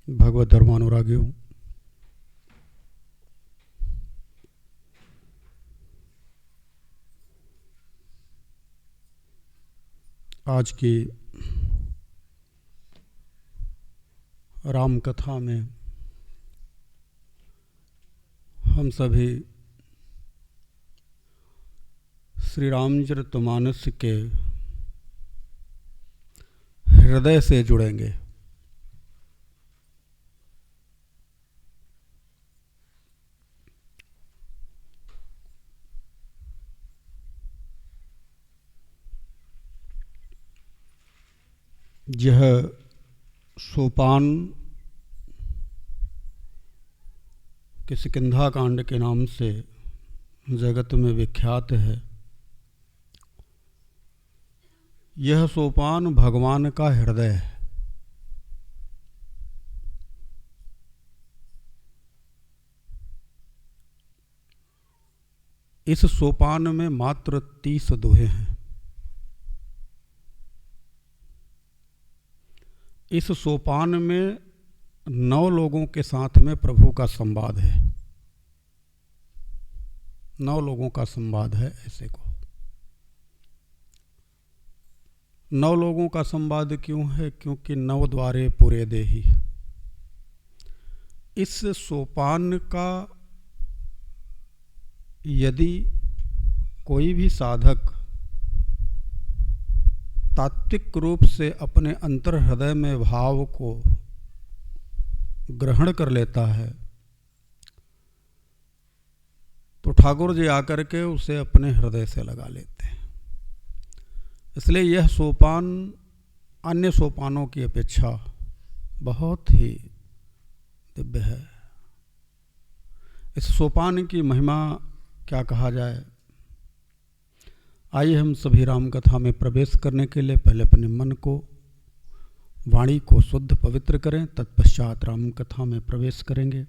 भगवत धर्मानुरागियों, आज की राम कथा में हम सभी श्री रामचरितमानस के हृदय से जुड़ेंगे। यह सोपान किष्किंधा कांड के नाम से जगत में विख्यात है। यह सोपान भगवान का हृदय है। इस सोपान में मात्र 30 दोहे हैं। इस सोपान में 9 लोगों के साथ में प्रभु का संवाद है। 9 लोगों का संवाद है, ऐसे को 9 लोगों का संवाद क्यों है? क्योंकि 9 द्वारे पूरे देही। इस सोपान का यदि कोई भी साधक तात्विक रूप से अपने अंतर हृदय में भाव को ग्रहण कर लेता है तो ठाकुर जी आकर के उसे अपने हृदय से लगा लेते हैं। इसलिए यह सोपान अन्य सोपानों की अपेक्षा बहुत ही दिव्य है। इस सोपान की महिमा क्या कहा जाए। आइए हम सभी राम कथा में प्रवेश करने के लिए पहले अपने मन को, वाणी को शुद्ध पवित्र करें, तत्पश्चात राम कथा में प्रवेश करेंगे।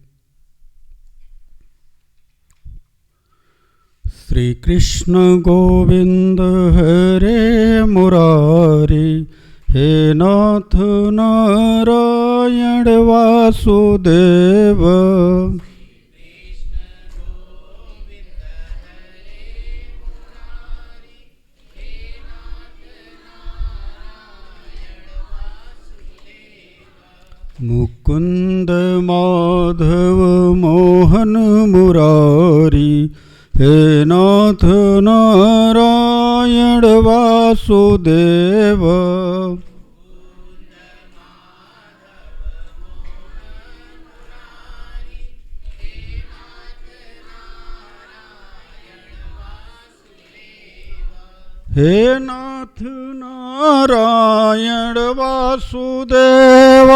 श्री कृष्ण गोविंद हरे मुरारी, हे नाथ नारायण वासुदेव। मुकुंद माधव मोहन मुरारी, हे नाथ नारायण वासुदेव। हे नाथ नारायण वासुदेव।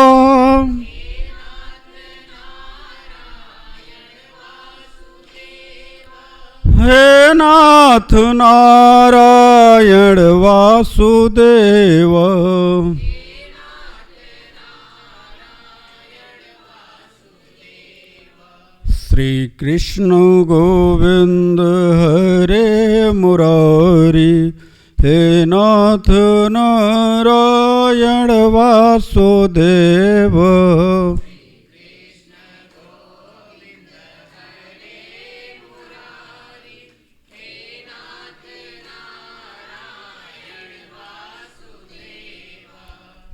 हे नाथ नारायण वासुदेव। श्री कृष्ण गोविंद हरे मुरारी, हे नाथ नारायण वासुदेव।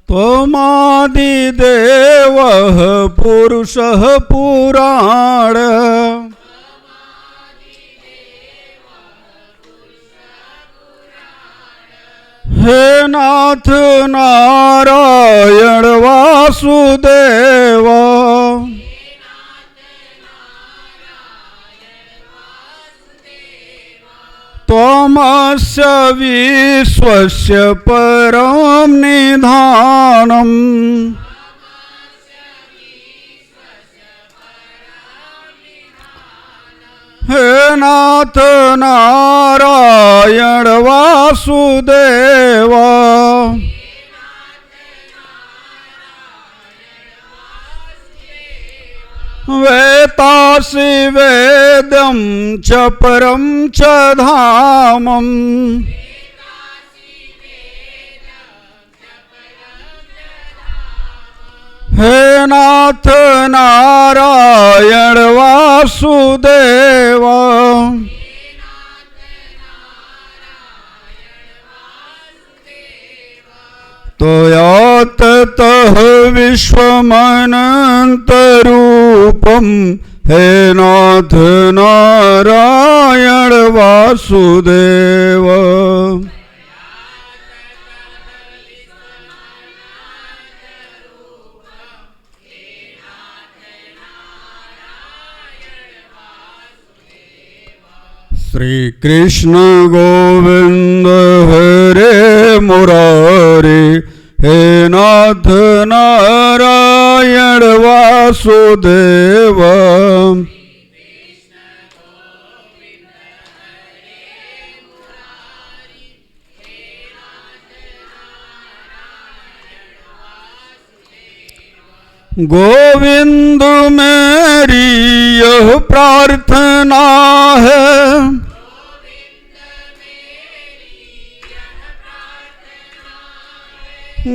त्वमादिदेवः पुरुषः पुराण, हे नाथ नारायण वासुदेव। त्वमस्य विश्वस्य परं निधानम्, हे नाथ नारायण वासुदेव। वेतासि वेदं च परं च धामम्, हे नाथ नारायण वासुदेव। त्वया ततः विश्वमनन्तरूपं हे नाथ नारायण वासुदेव। श्री कृष्ण गोविंद हरे मुरारे, हे नाथ नारायण वासुदेव। गोविंद मेरी यह प्रार्थना है,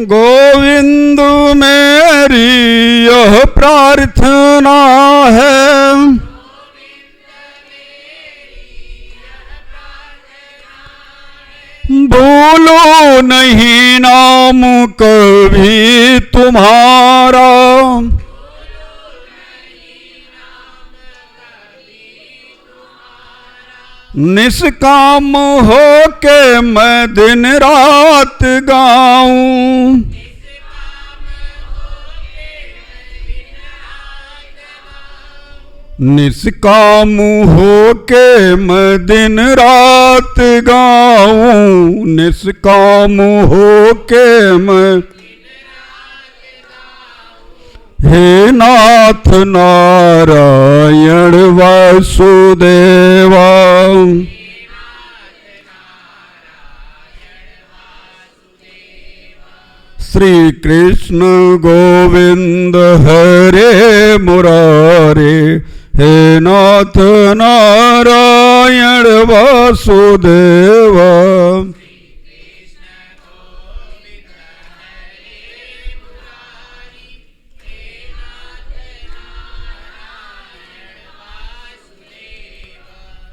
गोविंद मेरी यह प्रार्थना है। भूलो नहीं नाम कभी तुम्हारा, निष्काम हो के मैं दिन रात गाऊं। निष्काम हो के मैं दिन रात गाऊं, निष्काम हो के मैं। हे नाथ नारायण वासुदेवा। श्री कृष्ण गोविंद हरे मुरारे, हे नाथ नारायण वासुदेवा।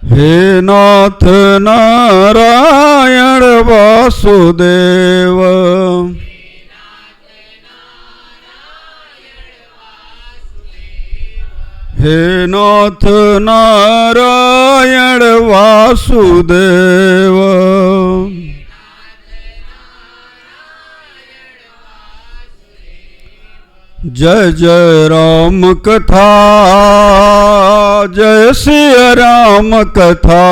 हे नाथ नारायण वासुदेव। हे नाथ नारायण वासुदेव। जय जय राम कथा, जय सिया राम कथा।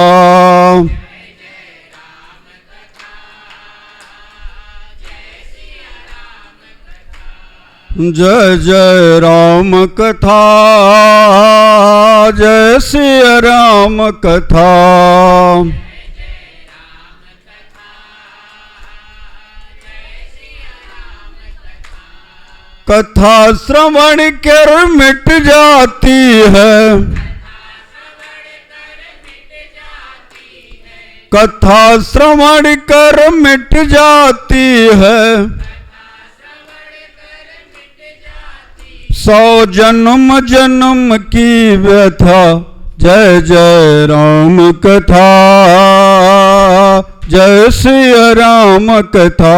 जय जय राम कथा, जय सिया राम कथा। कथा श्रवण कर मिट जाती है, कथा श्रवण कर मिट जाती है। 100 जन्म जन्म की व्यथा। जय जय राम कथा, जय सिया राम कथा।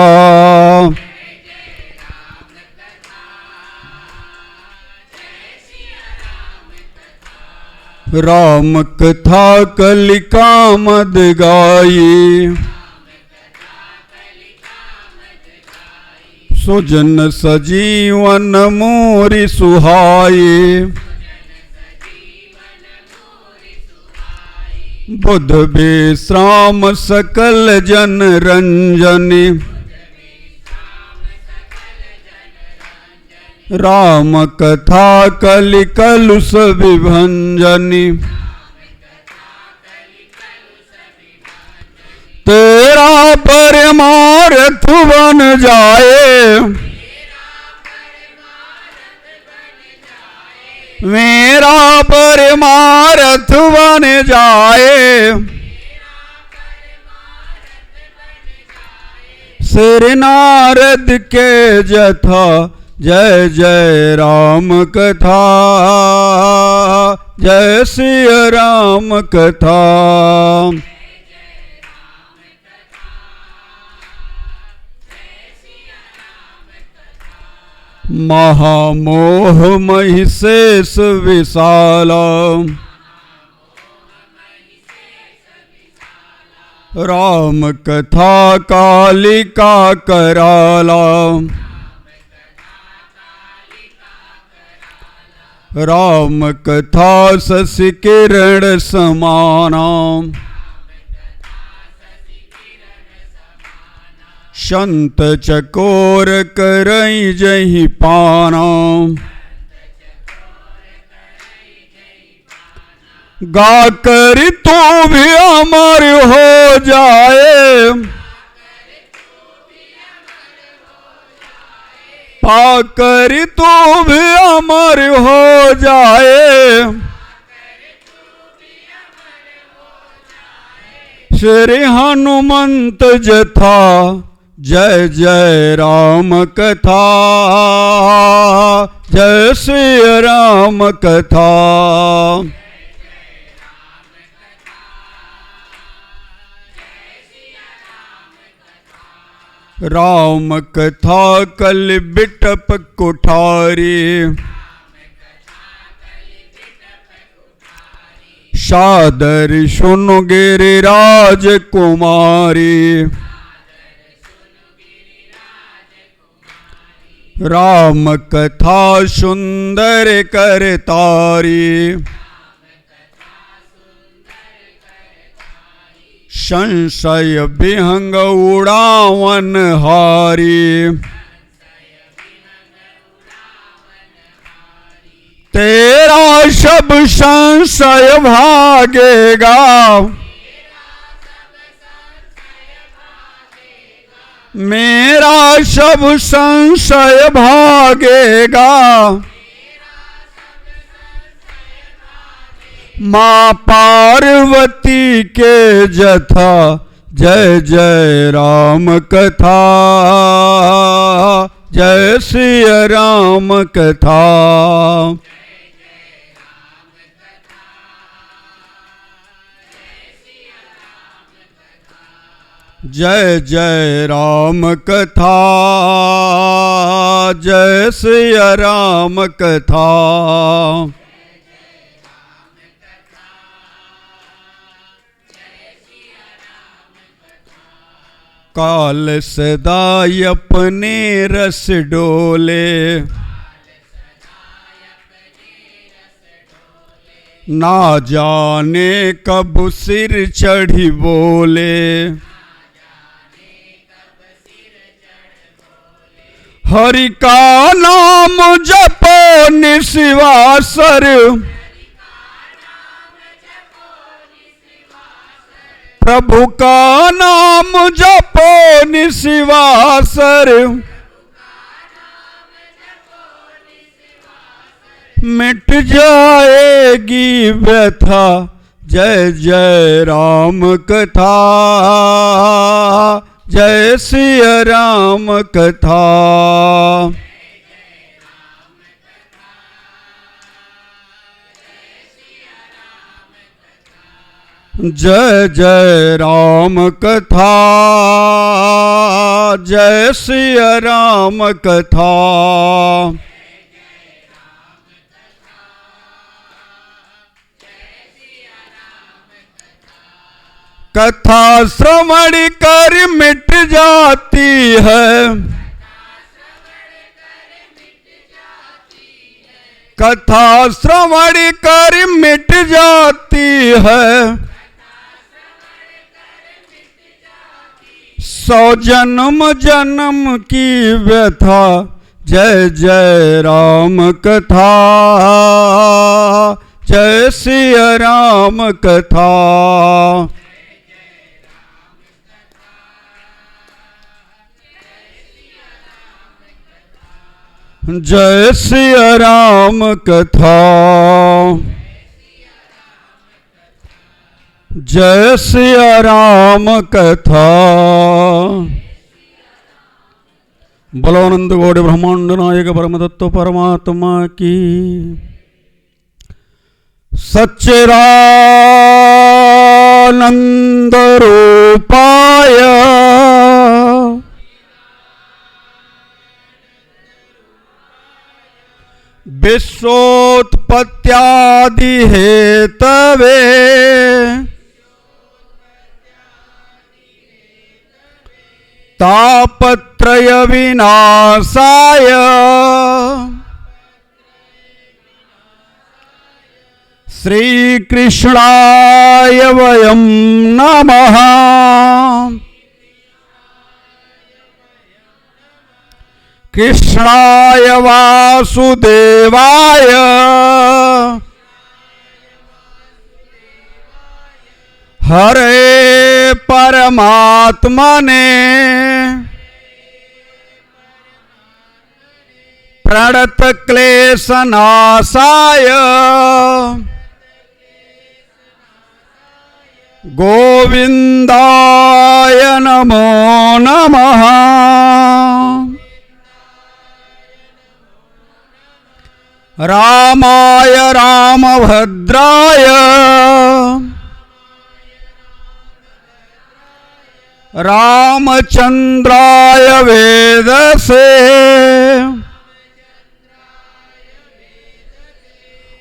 राम कथा कलिका मद गाई, सुजन सजीवन मोरी सुहाई। बुध विश्राम सकल जन रंजनी, राम कथा कलि कलुष विभंजनी। तेरा परमार्थ बन जाए, मेरा परमार्थ बन जाए। सिर नारद के जथा, जय जय राम कथा, जय सिया राम कथा। महामोह महिषेष विशाला, राम कथा कालिका कराला, राम कथा शशि किरण समाना, संत चकोर करई जहि पाना, गाकर तू भी अमर हो जाए, पाकर तू भी अमर हो जाए, श्री हनुमंत जथा, जय जय राम कथा, जय श्री राम कथा। राम कथा कल बिटप कुठारी, सादर सुनो गिरिराज कुमारी, राम कथा सुंदर करतारी, संशय विहंग उड़ावन हारी, तेरा सब संशय भागेगा, मेरा सब संशय भागेगा, माँ पार्वती के जथा, जय जय राम कथा, जय श्री राम कथा। जय जय राम कथा, जय श्री राम कथा। काल सदा अपने रस डोले, ना जाने कब सिर चढ़ी बोले, हरि का नाम जपो निस्वासर, प्रभु का नाम जपो निस्वासर, मिट जाएगी व्यथा, जय जय राम कथा, जय श्री राम कथा। जय जय राम कथा, जय श्री राम कथा। कथा श्रवण कर मिट जाती है, कथा श्रवण कर मिट जाती है, 100 जन्म जन्म की व्यथा, जय जय राम कथा, जय श्री राम कथा। जय श्री राम कथा, जय श्री राम कथा, बोलो अनंत कोटि ब्रह्मांड नायक परम तत्व परमात्मा की। सच्चिदानंद रूपाय विश्वोत्पत्त्यादि हेतवे तापत्रय विनाशाय श्री कृष्णाय वयं नमः। कृष्णाय वासुदेवाय हरे परमात्मने प्रणत क्लेशनाशाय गोविंदाय नमो नमः। रामाय रामभद्राय रामचंद्राय वेदसे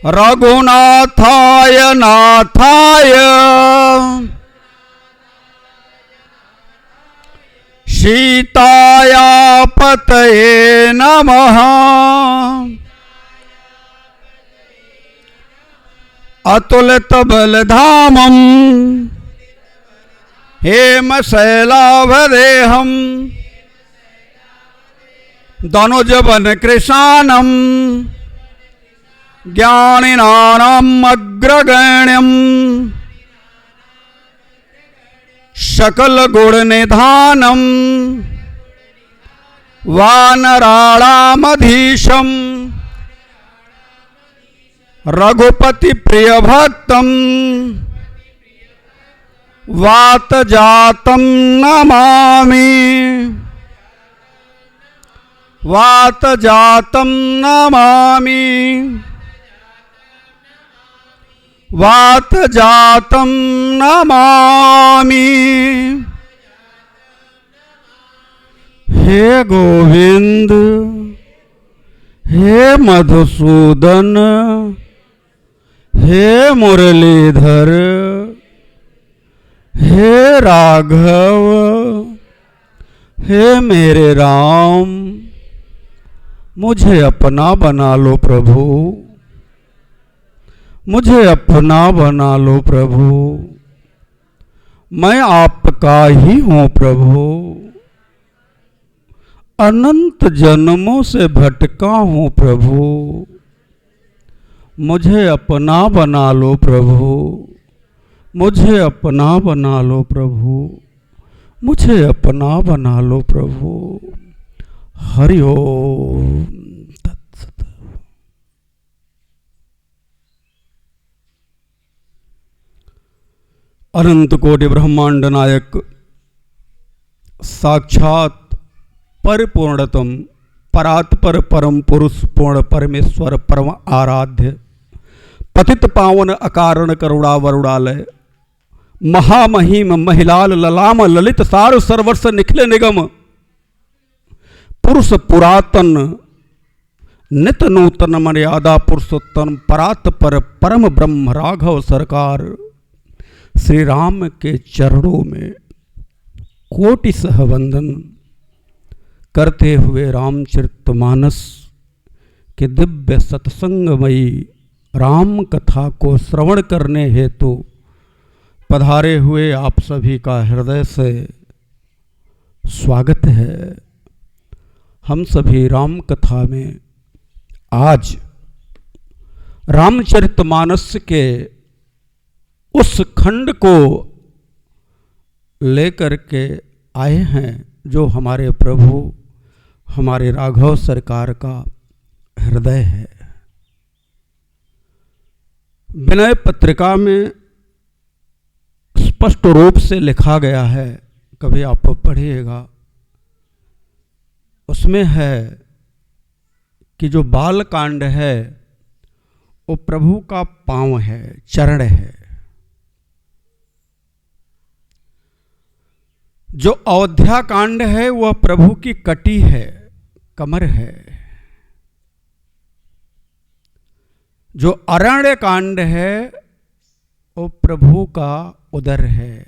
रघुनाथाय नाथाय सीताया पतये नमः। अतुलित बलधामं हेमशैलावदेहं धनुजवन कृशानं ज्ञानिनानाम् अग्रगण्यं सकल गुण निधानं वानराणामधीशं रघुपति प्रिय भक्तं वात जातं नमामि। वात जातं नमामि। वात जातं नमामि। हे गोविंद हे मधुसूदन हे मुरलीधर हे राघव हे मेरे राम, मुझे अपना बना लो प्रभु। मुझे अपना बना लो प्रभु। मैं आपका ही हूँ प्रभु। अनंत जन्मों से भटका हूँ प्रभु। मुझे अपना बना लो प्रभु। मुझे अपना बना लो प्रभु। मुझे अपना बना लो प्रभु। हरि ओम तत्सत। अनंत कोटि ब्रह्मांड नायक साक्षात परिपूर्णतम परात्पर परम पुरुष पूर्ण परमेश्वर परम आराध्य पतित पावन अकारण करुणा वरुणालय महामहिम महिलाल ललाम ललित सार सर्वर्ष निखिल निगम पुरुष पुरातन नित नूतन मर्यादा पुरुषोत्तम परात पर परम ब्रह्म राघव सरकार श्री राम के चरणों में कोटि सह वंदन करते हुए रामचरितमानस के दिव्य सत्संगमयी राम कथा को श्रवण करने हेतु पधारे हुए आप सभी का हृदय से स्वागत है। हम सभी राम कथा में आज रामचरितमानस के उस खंड को लेकर के आए हैं जो हमारे प्रभु हमारे राघव सरकार का हृदय है। विनय पत्रिका में स्पष्ट रूप से लिखा गया है, कभी आप पढ़िएगा उसमें है कि जो बाल कांड है वो प्रभु का पांव है, चरण है। जो अयोध्या कांड है वह प्रभु की कटी है, कमर है। जो अरण्य कांड है वो प्रभु का उदर है।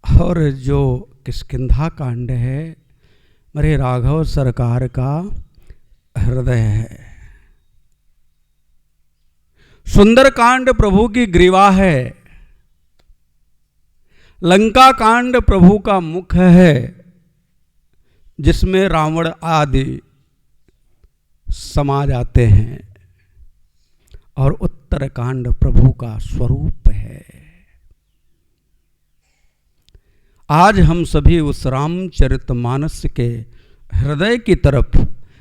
और जो किष्किंधा कांड है मेरे राघव सरकार का हृदय है। सुंदर कांड प्रभु की ग्रीवा है। लंका कांड प्रभु का मुख है, जिसमें रावण आदि समा जाते हैं। और उत्तर कांड प्रभु का स्वरूप है। आज हम सभी उस रामचरितमानस के हृदय की तरफ,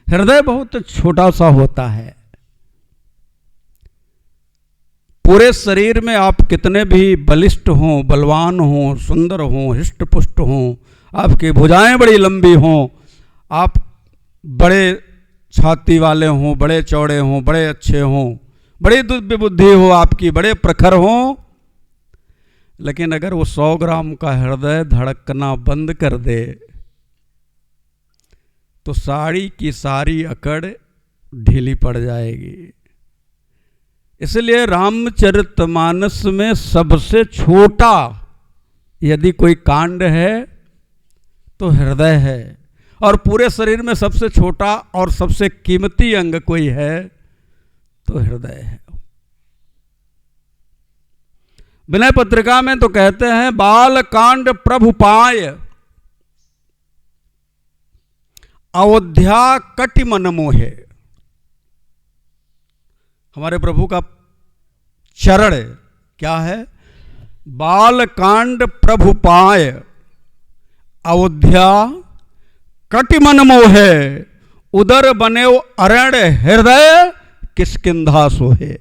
हृदय बहुत छोटा सा होता है। पूरे शरीर में आप कितने भी बलिष्ठ हों, बलवान हों, सुंदर हों, हिष्ट पुष्ट हों, आपकी भुजाएं बड़ी लंबी हों, आप बड़े छाती वाले हों, बड़े चौड़े हों, बड़े अच्छे हों, बड़ी दिव्य बुद्धि हो आपकी, बड़े प्रखर हों, लेकिन अगर वो 100 ग्राम का हृदय धड़कना बंद कर दे तो साड़ी की सारी अकड़ ढीली पड़ जाएगी। इसलिए रामचरितमानस में सबसे छोटा यदि कोई कांड है तो हृदय है, और पूरे शरीर में सबसे छोटा और सबसे कीमती अंग कोई है तो हृदय है। विनय पत्रिका में तो कहते हैं बाल कांड प्रभु पाय, अयोध्या कटि मन मोहे। हमारे प्रभु का चरण क्या है? बाल कांड प्रभु पाय, अयोध्या कटि मन मोहे। उदर बने अरण्य हृदय, किष्किंधा सोहे।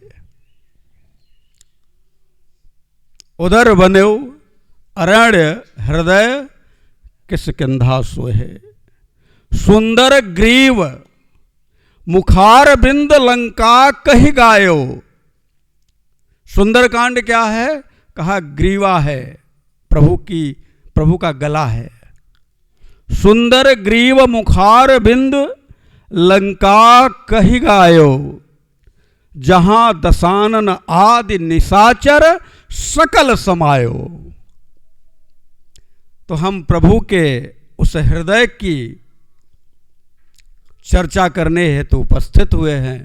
उदर बने अरण्य हृदय, किष्किंधा सोहे। सुंदर ग्रीव मुखार बिंद लंका कही गायो। सुंदरकांड क्या है? कहा ग्रीवा है, प्रभु का गला है। सुंदर ग्रीव मुखार बिंद लंका कही गायो, जहां दशानन आदि निशाचर सकल समायो। तो हम प्रभु के उस हृदय की चर्चा करने हेतु उपस्थित हुए हैं।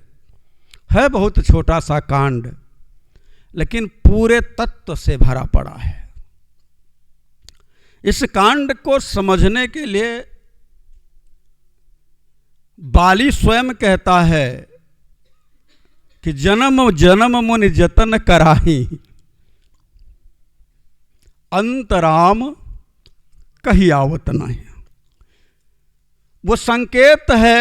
है बहुत छोटा सा कांड, लेकिन पूरे तत्व से भरा पड़ा है। इस कांड को समझने के लिए बाली स्वयं कहता है कि जन्म जन्म मुनि जतन कराही, अंतराम कही आवत नहीं। वो संकेत है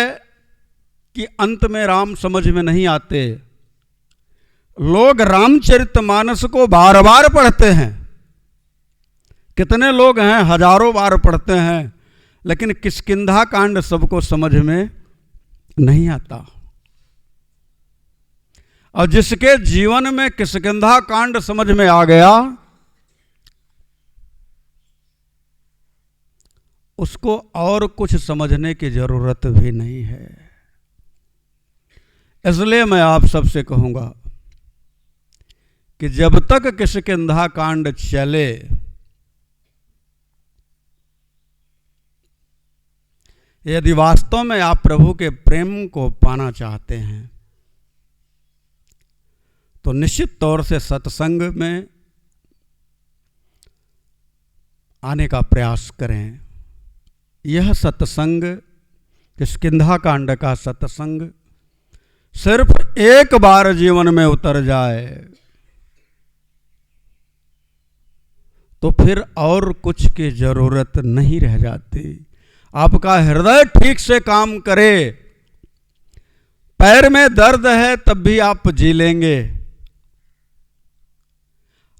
कि अंत में राम समझ में नहीं आते। लोग रामचरितमानस को बार बार पढ़ते हैं। कितने लोग हैं, हजारों बार पढ़ते हैं, लेकिन किष्किंधा कांड सबको समझ में नहीं आता। और जिसके जीवन में किष्किंधा कांड समझ में आ गया, उसको और कुछ समझने की जरूरत भी नहीं है। इसलिए मैं आप सबसे कहूंगा कि जब तक किष्किंधा कांड चले, यदि वास्तव में आप प्रभु के प्रेम को पाना चाहते हैं तो निश्चित तौर से सत्संग में आने का प्रयास करें। यह सत्संग, किष्किंधा कांड का सत्संग, सिर्फ एक बार जीवन में उतर जाए तो फिर और कुछ की जरूरत नहीं रह जाती। आपका हृदय ठीक से काम करे। पैर में दर्द है तब भी आप जी लेंगे।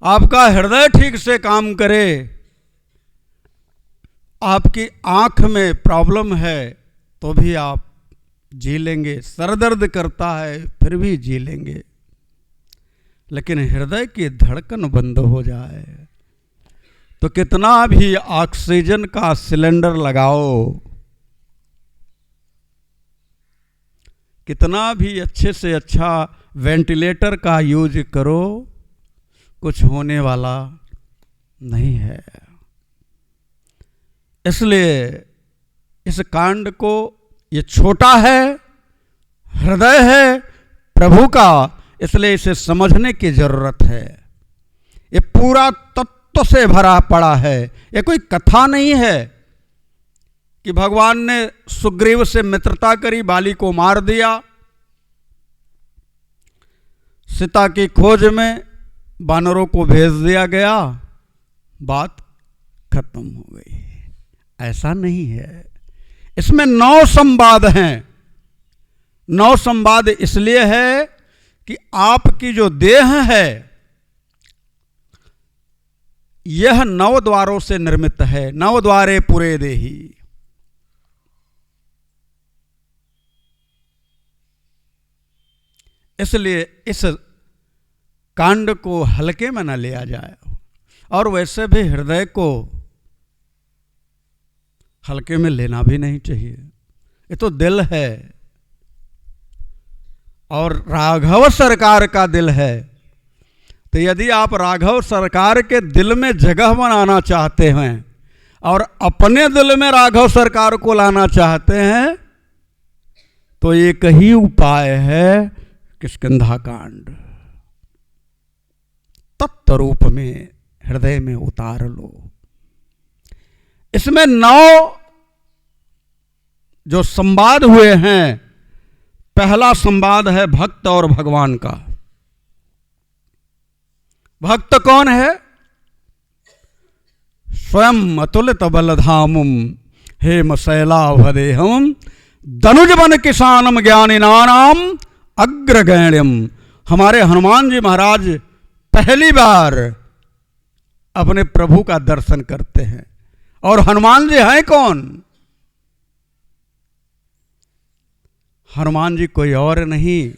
आपका हृदय ठीक से काम करे, आपकी आँख में प्रॉब्लम है तो भी आप जी लेंगे, सर दर्द करता है फिर भी जी लेंगे। लेकिन हृदय की धड़कन बंद हो जाए तो कितना भी ऑक्सीजन का सिलेंडर लगाओ, कितना भी अच्छे से अच्छा वेंटिलेटर का यूज करो, कुछ होने वाला नहीं है। इसलिए इस कांड को, ये छोटा है, हृदय है प्रभु का, इसलिए इसे समझने की जरूरत है। ये पूरा तत्व से भरा पड़ा है। ये कोई कथा नहीं है कि भगवान ने सुग्रीव से मित्रता करी, बाली को मार दिया, सीता की खोज में वानरों को भेज दिया गया, बात खत्म हो गई। ऐसा नहीं है। इसमें 9 संवाद हैं। 9 संवाद इसलिए है कि आपकी जो देह है यह 9 द्वारों से निर्मित है। 9 द्वारे पुरे देही। इसलिए इस कांड को हल्के में न लिया जाए, और वैसे भी हृदय को हल्के में लेना भी नहीं चाहिए। ये तो दिल है और राघव सरकार का दिल है। तो यदि आप राघव सरकार के दिल में जगह बनाना चाहते हैं और अपने दिल में राघव सरकार को लाना चाहते हैं तो एक ही उपाय है, किष्किंधा कांड। तत्व रूप में हृदय में उतार लो। इसमें 9 जो संवाद हुए हैं, पहला संवाद है भक्त और भगवान का। भक्त कौन है? स्वयं अतुलित बलधामम हेम शैलाभदेहम दनुज बन किसानम ज्ञानिनानाम अग्रगण्यम। हमारे हनुमान जी महाराज पहली बार अपने प्रभु का दर्शन करते हैं। और हनुमान जी हैं कौन? हनुमान जी कोई और नहीं,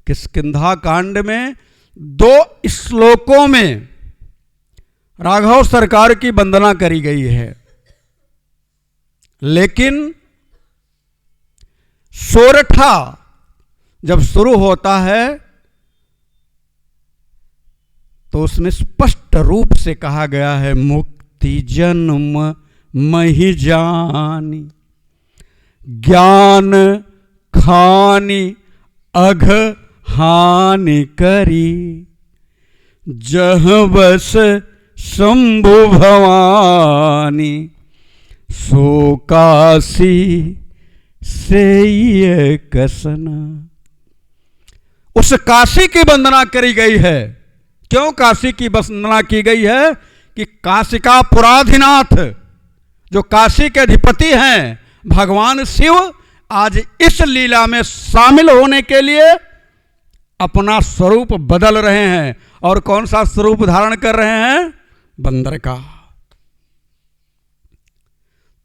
किष्किंधा कांड में 2 श्लोकों में राघव सरकार की वंदना करी गई है, लेकिन सोरठा जब शुरू होता है तो उसमें स्पष्ट रूप से कहा गया है, मुक्ति जन्म महि जानी ज्ञान खानी अघ हानि करी जह बस शंभु भवानी सो काशी से ये कसना। उस काशी की वंदना करी गई है। क्यों काशी की वंदना की गई है? कि काशी का पुराधिनाथ, जो काशी के अधिपति हैं, भगवान शिव आज इस लीला में शामिल होने के लिए अपना स्वरूप बदल रहे हैं। और कौन सा स्वरूप धारण कर रहे हैं? बंदर का।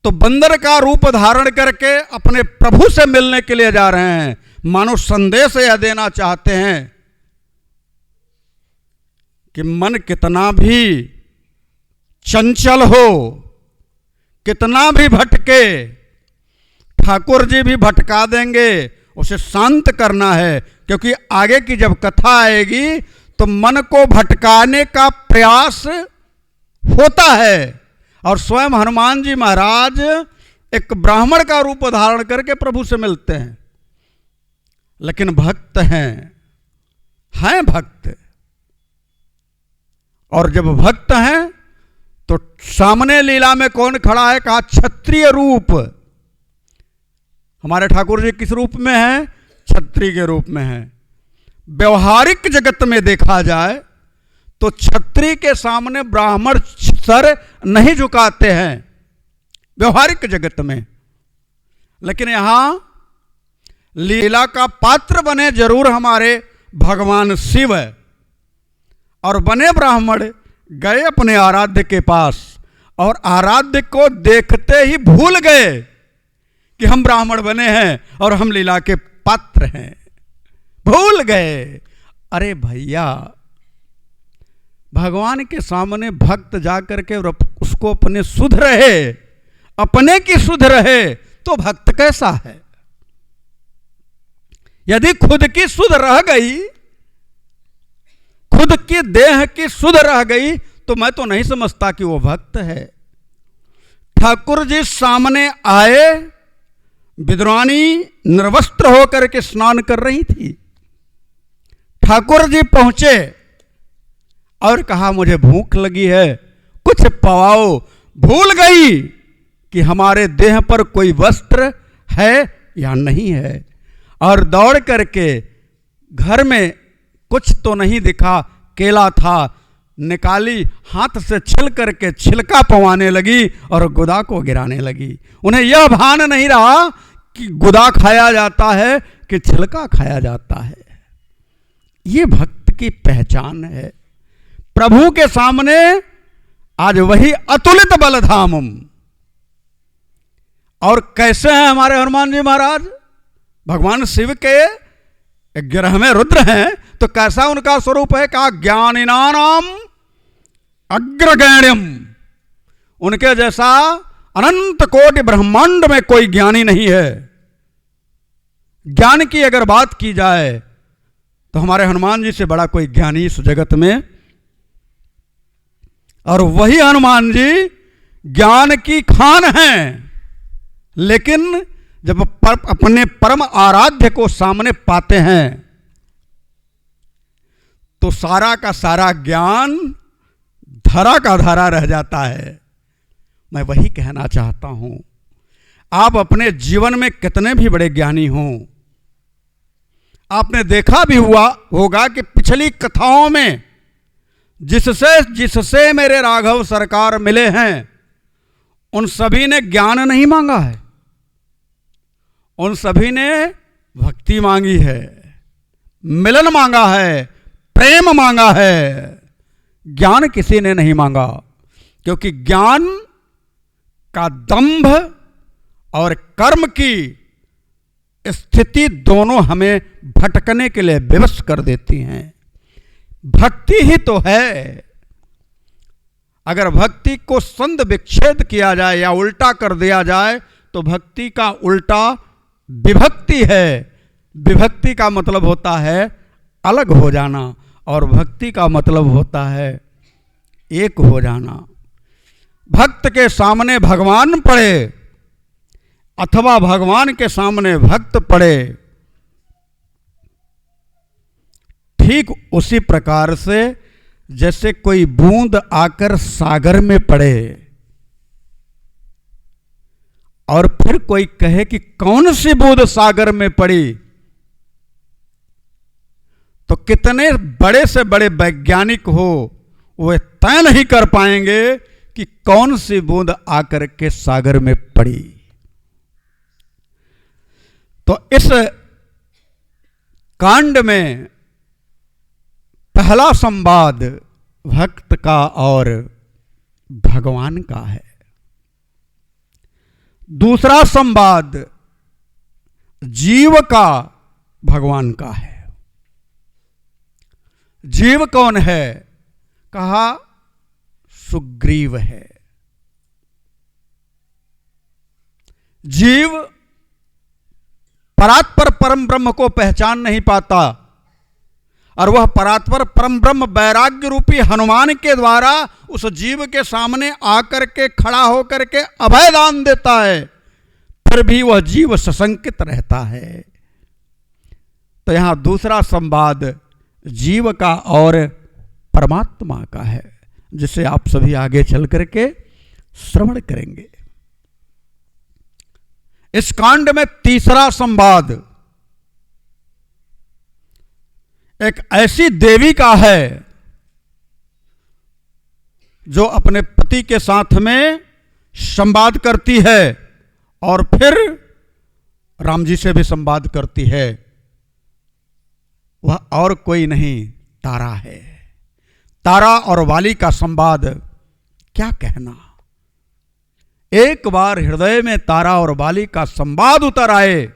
तो बंदर का रूप धारण करके अपने प्रभु से मिलने के लिए जा रहे हैं। मानो संदेश यह देना चाहते हैं कि मन कितना भी चंचल हो, कितना भी भटके, ठाकुर जी भी भटका देंगे, उसे शांत करना है। क्योंकि आगे की जब कथा आएगी तो मन को भटकाने का प्रयास होता है। और स्वयं हनुमान जी महाराज एक ब्राह्मण का रूप धारण करके प्रभु से मिलते हैं। लेकिन भक्त हैं भक्त। और जब भक्त हैं तो सामने लीला में कौन खड़ा है? कहा क्षत्रिय रूप। हमारे ठाकुर जी किस रूप में हैं? क्षत्रिय के रूप में हैं। व्यवहारिक जगत में देखा जाए तो क्षत्रिय के सामने ब्राह्मण सर नहीं झुकाते हैं व्यवहारिक जगत में। लेकिन यहां लीला का पात्र बने जरूर हमारे भगवान शिव है। और बने ब्राह्मण गए अपने आराध्य के पास और आराध्य को देखते ही भूल गए कि हम ब्राह्मण बने हैं और हम लीला के पात्र हैं, भूल गए। अरे भैया, भगवान के सामने भक्त जाकर के और उसको अपने सुध रहे, अपने की सुध रहे तो भक्त कैसा है? यदि खुद की सुध रह गई, खुद की देह की सुध रह गई, तो मैं तो नहीं समझता कि वो भक्त है। ठाकुर जी सामने आए, विद्वानी निर्वस्त्र होकर के स्नान कर रही थी। ठाकुर जी पहुंचे और कहा मुझे भूख लगी है, कुछ पवाओ। भूल गई कि हमारे देह पर कोई वस्त्र है या नहीं है, और दौड़ करके घर में कुछ तो नहीं दिखा, केला था, निकाली, हाथ से छिल करके छिलका पवाने लगी और गुदा को गिराने लगी। उन्हें यह भान नहीं रहा कि गुदा खाया जाता है कि छिलका खाया जाता है। ये भक्त की पहचान है। प्रभु के सामने आज वही अतुलित बलधामम। और कैसे हैं हमारे हनुमान जी महाराज? भगवान शिव के 11वें रुद्र हैं, तो कैसा उनका स्वरूप है? कहा ज्ञानिनानाम अग्रगण्यम। उनके जैसा अनंत कोटि ब्रह्मांड में कोई ज्ञानी नहीं है। ज्ञान की अगर बात की जाए तो हमारे हनुमान जी से बड़ा कोई ज्ञानी इस जगत में, और वही हनुमान जी ज्ञान की खान हैं। लेकिन जब अपने परम आराध्य को सामने पाते हैं तो सारा का सारा ज्ञान धरा का धरा रह जाता है। मैं वही कहना चाहता हूं, आप अपने जीवन में कितने भी बड़े ज्ञानी हों, आपने देखा भी होगा कि पिछली कथाओं में जिससे मेरे राघव सरकार मिले हैं, उन सभी ने ज्ञान नहीं मांगा है, उन सभी ने भक्ति मांगी है, मिलन मांगा है, प्रेम मांगा है। ज्ञान किसी ने नहीं मांगा, क्योंकि ज्ञान का दंभ और कर्म की स्थिति दोनों हमें भटकने के लिए विवश कर देती हैं। भक्ति ही तो है। अगर भक्ति को संद विच्छेद किया जाए या उल्टा कर दिया जाए तो भक्ति का उल्टा विभक्ति है। विभक्ति का मतलब होता है अलग हो जाना, और भक्ति का मतलब होता है एक हो जाना। भक्त के सामने भगवान पड़े अथवा भगवान के सामने भक्त पड़े, ठीक उसी प्रकार से जैसे कोई बूंद आकर सागर में पड़े और फिर कोई कहे कि कौन सी बूंद सागर में पड़ी, तो कितने बड़े से बड़े वैज्ञानिक हो वे तय नहीं कर पाएंगे कि कौन सी बूंद आकर के सागर में पड़ी। तो इस कांड में पहला संवाद भक्त का और भगवान का है। दूसरा संवाद जीव का भगवान का है। जीव कौन है? कहा सुग्रीव है। जीव परात्पर परम ब्रह्म को पहचान नहीं पाता, और वह परात्पर परम ब्रह्म वैराग्य रूपी हनुमान के द्वारा उस जीव के सामने आकर के खड़ा होकर के अभय दान देता है, फिर भी वह जीव सशंकित रहता है। तो यहां दूसरा संवाद जीव का और परमात्मा का है, जिसे आप सभी आगे चल करके श्रवण करेंगे। इस कांड में तीसरा संवाद एक ऐसी देवी का है जो अपने पति के साथ में संवाद करती है और फिर राम जी से भी संवाद करती है। वह और कोई नहीं, तारा है। तारा और वाली का संवाद क्या कहना। एक बार हृदय में तारा और बाली का संवाद उतर आए,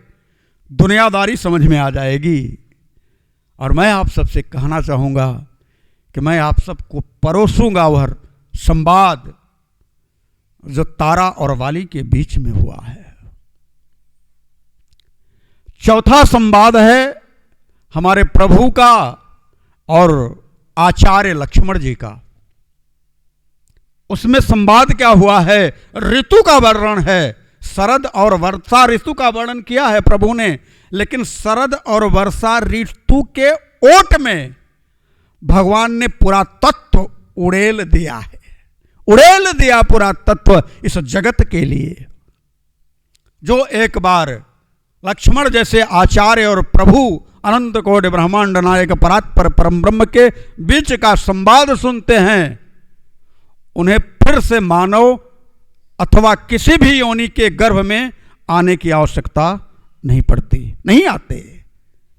दुनियादारी समझ में आ जाएगी। और मैं आप सबसे कहना चाहूँगा कि मैं आप सबको परोसूंगा वह संवाद जो तारा और बाली के बीच में हुआ है। चौथा संवाद है हमारे प्रभु का और आचार्य लक्ष्मण जी का। उसमें संवाद क्या हुआ है? ऋतु का वर्णन है। शरद और वर्षा ऋतु का वर्णन किया है प्रभु ने, लेकिन शरद और वर्षा ऋतु के ओट में भगवान ने पूरा तत्व उड़ेल दिया है, उड़ेल दिया पूरा तत्व इस जगत के लिए। जो एक बार लक्ष्मण जैसे आचार्य और प्रभु अनंत कोटि ब्रह्मांड नायक परात्पर परम ब्रह्म के बीच का संवाद सुनते हैं, उन्हें फिर से मानव अथवा किसी भी योनि के गर्भ में आने की आवश्यकता नहीं पड़ती, नहीं आते,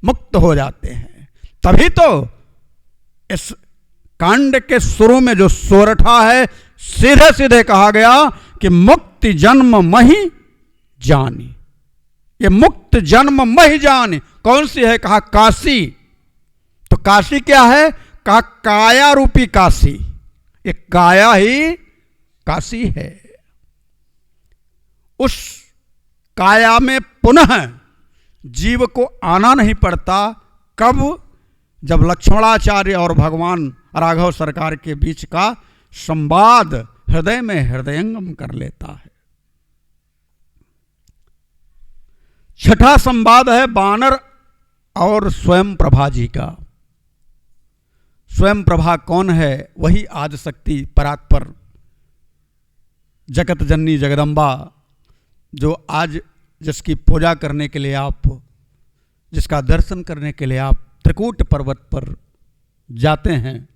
मुक्त हो जाते हैं। तभी तो इस कांड के शुरू में जो सोरठा है, सीधे सीधे कहा गया कि मुक्ति जन्म महि जानी। ये मुक्त जन्म महि जानी कौन सी है? कहा काशी। तो काशी क्या है? कहा काया रूपी काशी। ये काया ही काशी है। उस काया में पुनः जीव को आना नहीं पड़ता। कब? जब लक्ष्मणाचार्य और भगवान राघव सरकार के बीच का संवाद हृदय में हृदयंगम कर लेता है। छठा संवाद है बानर और स्वयं प्रभा जी का। स्वयं प्रभा कौन है? वही आदिशक्ति परात्पर जगत जननी जगदम्बा, जो आज जिसकी पूजा करने के लिए आप, जिसका दर्शन करने के लिए आप त्रिकूट पर्वत पर जाते हैं।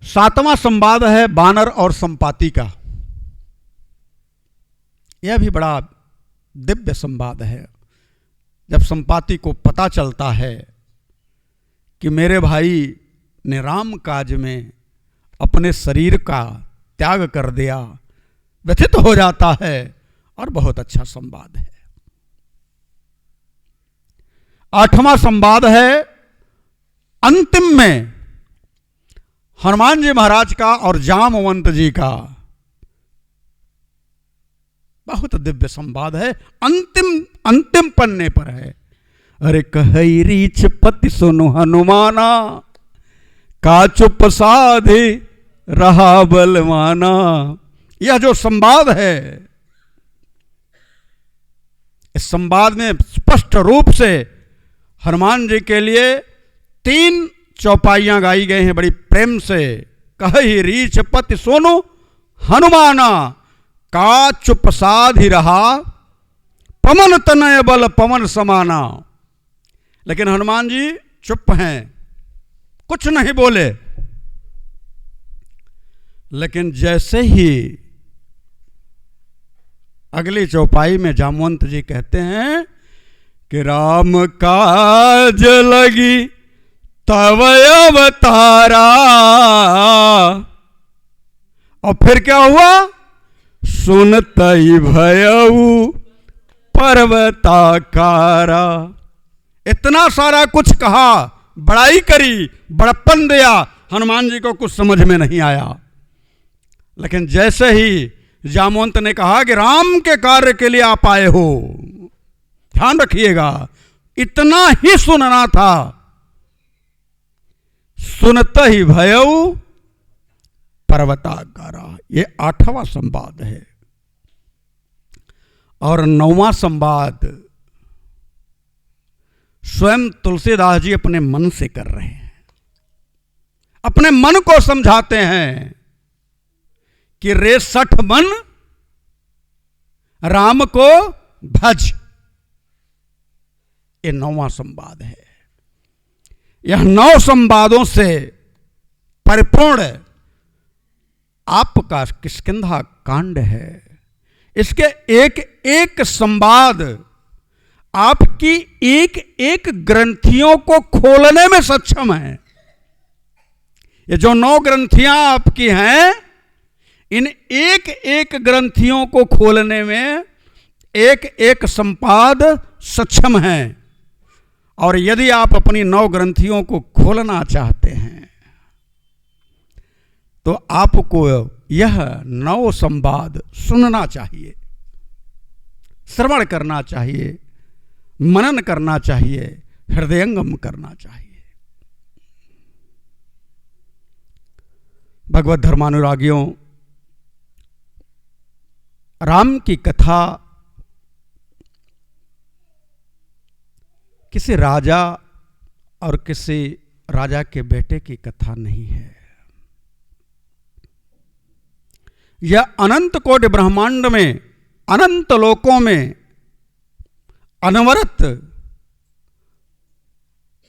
सातवां संवाद है बानर और संपाति का। यह भी बड़ा दिव्य संवाद है। जब संपाति को पता चलता है कि मेरे भाई ने राम काज में अपने शरीर का त्याग कर दिया, व्यथित हो जाता है और बहुत अच्छा संवाद है। आठवां संवाद है अंतिम में हनुमान जी महाराज का और जामवंत जी का। बहुत दिव्य संवाद है, अंतिम पन्ने पर है। अरे कहई रीछ पति सुनु हनुमाना, का चुप साधे रहा बलवाना। यह जो संवाद है, इस संवाद में स्पष्ट रूप से हनुमान जी के लिए 3 चौपाइयां गाई गई हैं बड़ी प्रेम से। कहई रीछ पति सोनु हनुमाना, का चुप साधि रहा पवन तनय बल पवन समाना। लेकिन हनुमान जी चुप हैं, कुछ नहीं बोले। लेकिन जैसे ही अगली चौपाई में जामवंत जी कहते हैं कि राम काज लगी तव अवतारा, और फिर क्या हुआ? सुनतई भयऊ पर्वताकारा। इतना सारा कुछ कहा, बड़ाई करी, बड़प्पन दिया, हनुमान जी को कुछ समझ में नहीं आया। लेकिन जैसे ही जामवंत ने कहा कि राम के कार्य के लिए आप आए हो, ध्यान रखिएगा, इतना ही सुनना था। सुनत ही भयऊ पर्वताकारा। ये 8वां संवाद है। और 9वां संवाद स्वयं तुलसीदास जी अपने मन से कर रहे हैं, अपने मन को समझाते हैं कि रे सठ मन राम को भज। ये 9वां संवाद है। यह 9 संवादों से परिपूर्ण आपका किष्किंधा कांड है। इसके एक एक संवाद आपकी एक एक ग्रंथियों को खोलने में सक्षम है। ये जो 9 ग्रंथियां आपकी हैं, इन एक एक ग्रंथियों को खोलने में एक एक संपाद सक्षम है। और यदि आप अपनी 9 ग्रंथियों को खोलना चाहते हैं तो आपको यह 9 संवाद सुनना चाहिए, श्रवण करना चाहिए, मनन करना चाहिए, हृदयंगम करना चाहिए। भगवत धर्मानुरागियों, राम की कथा किसी राजा और किसी राजा के बेटे की कथा नहीं है। यह अनंत कोटि ब्रह्मांड में, अनंत लोकों में अनवरत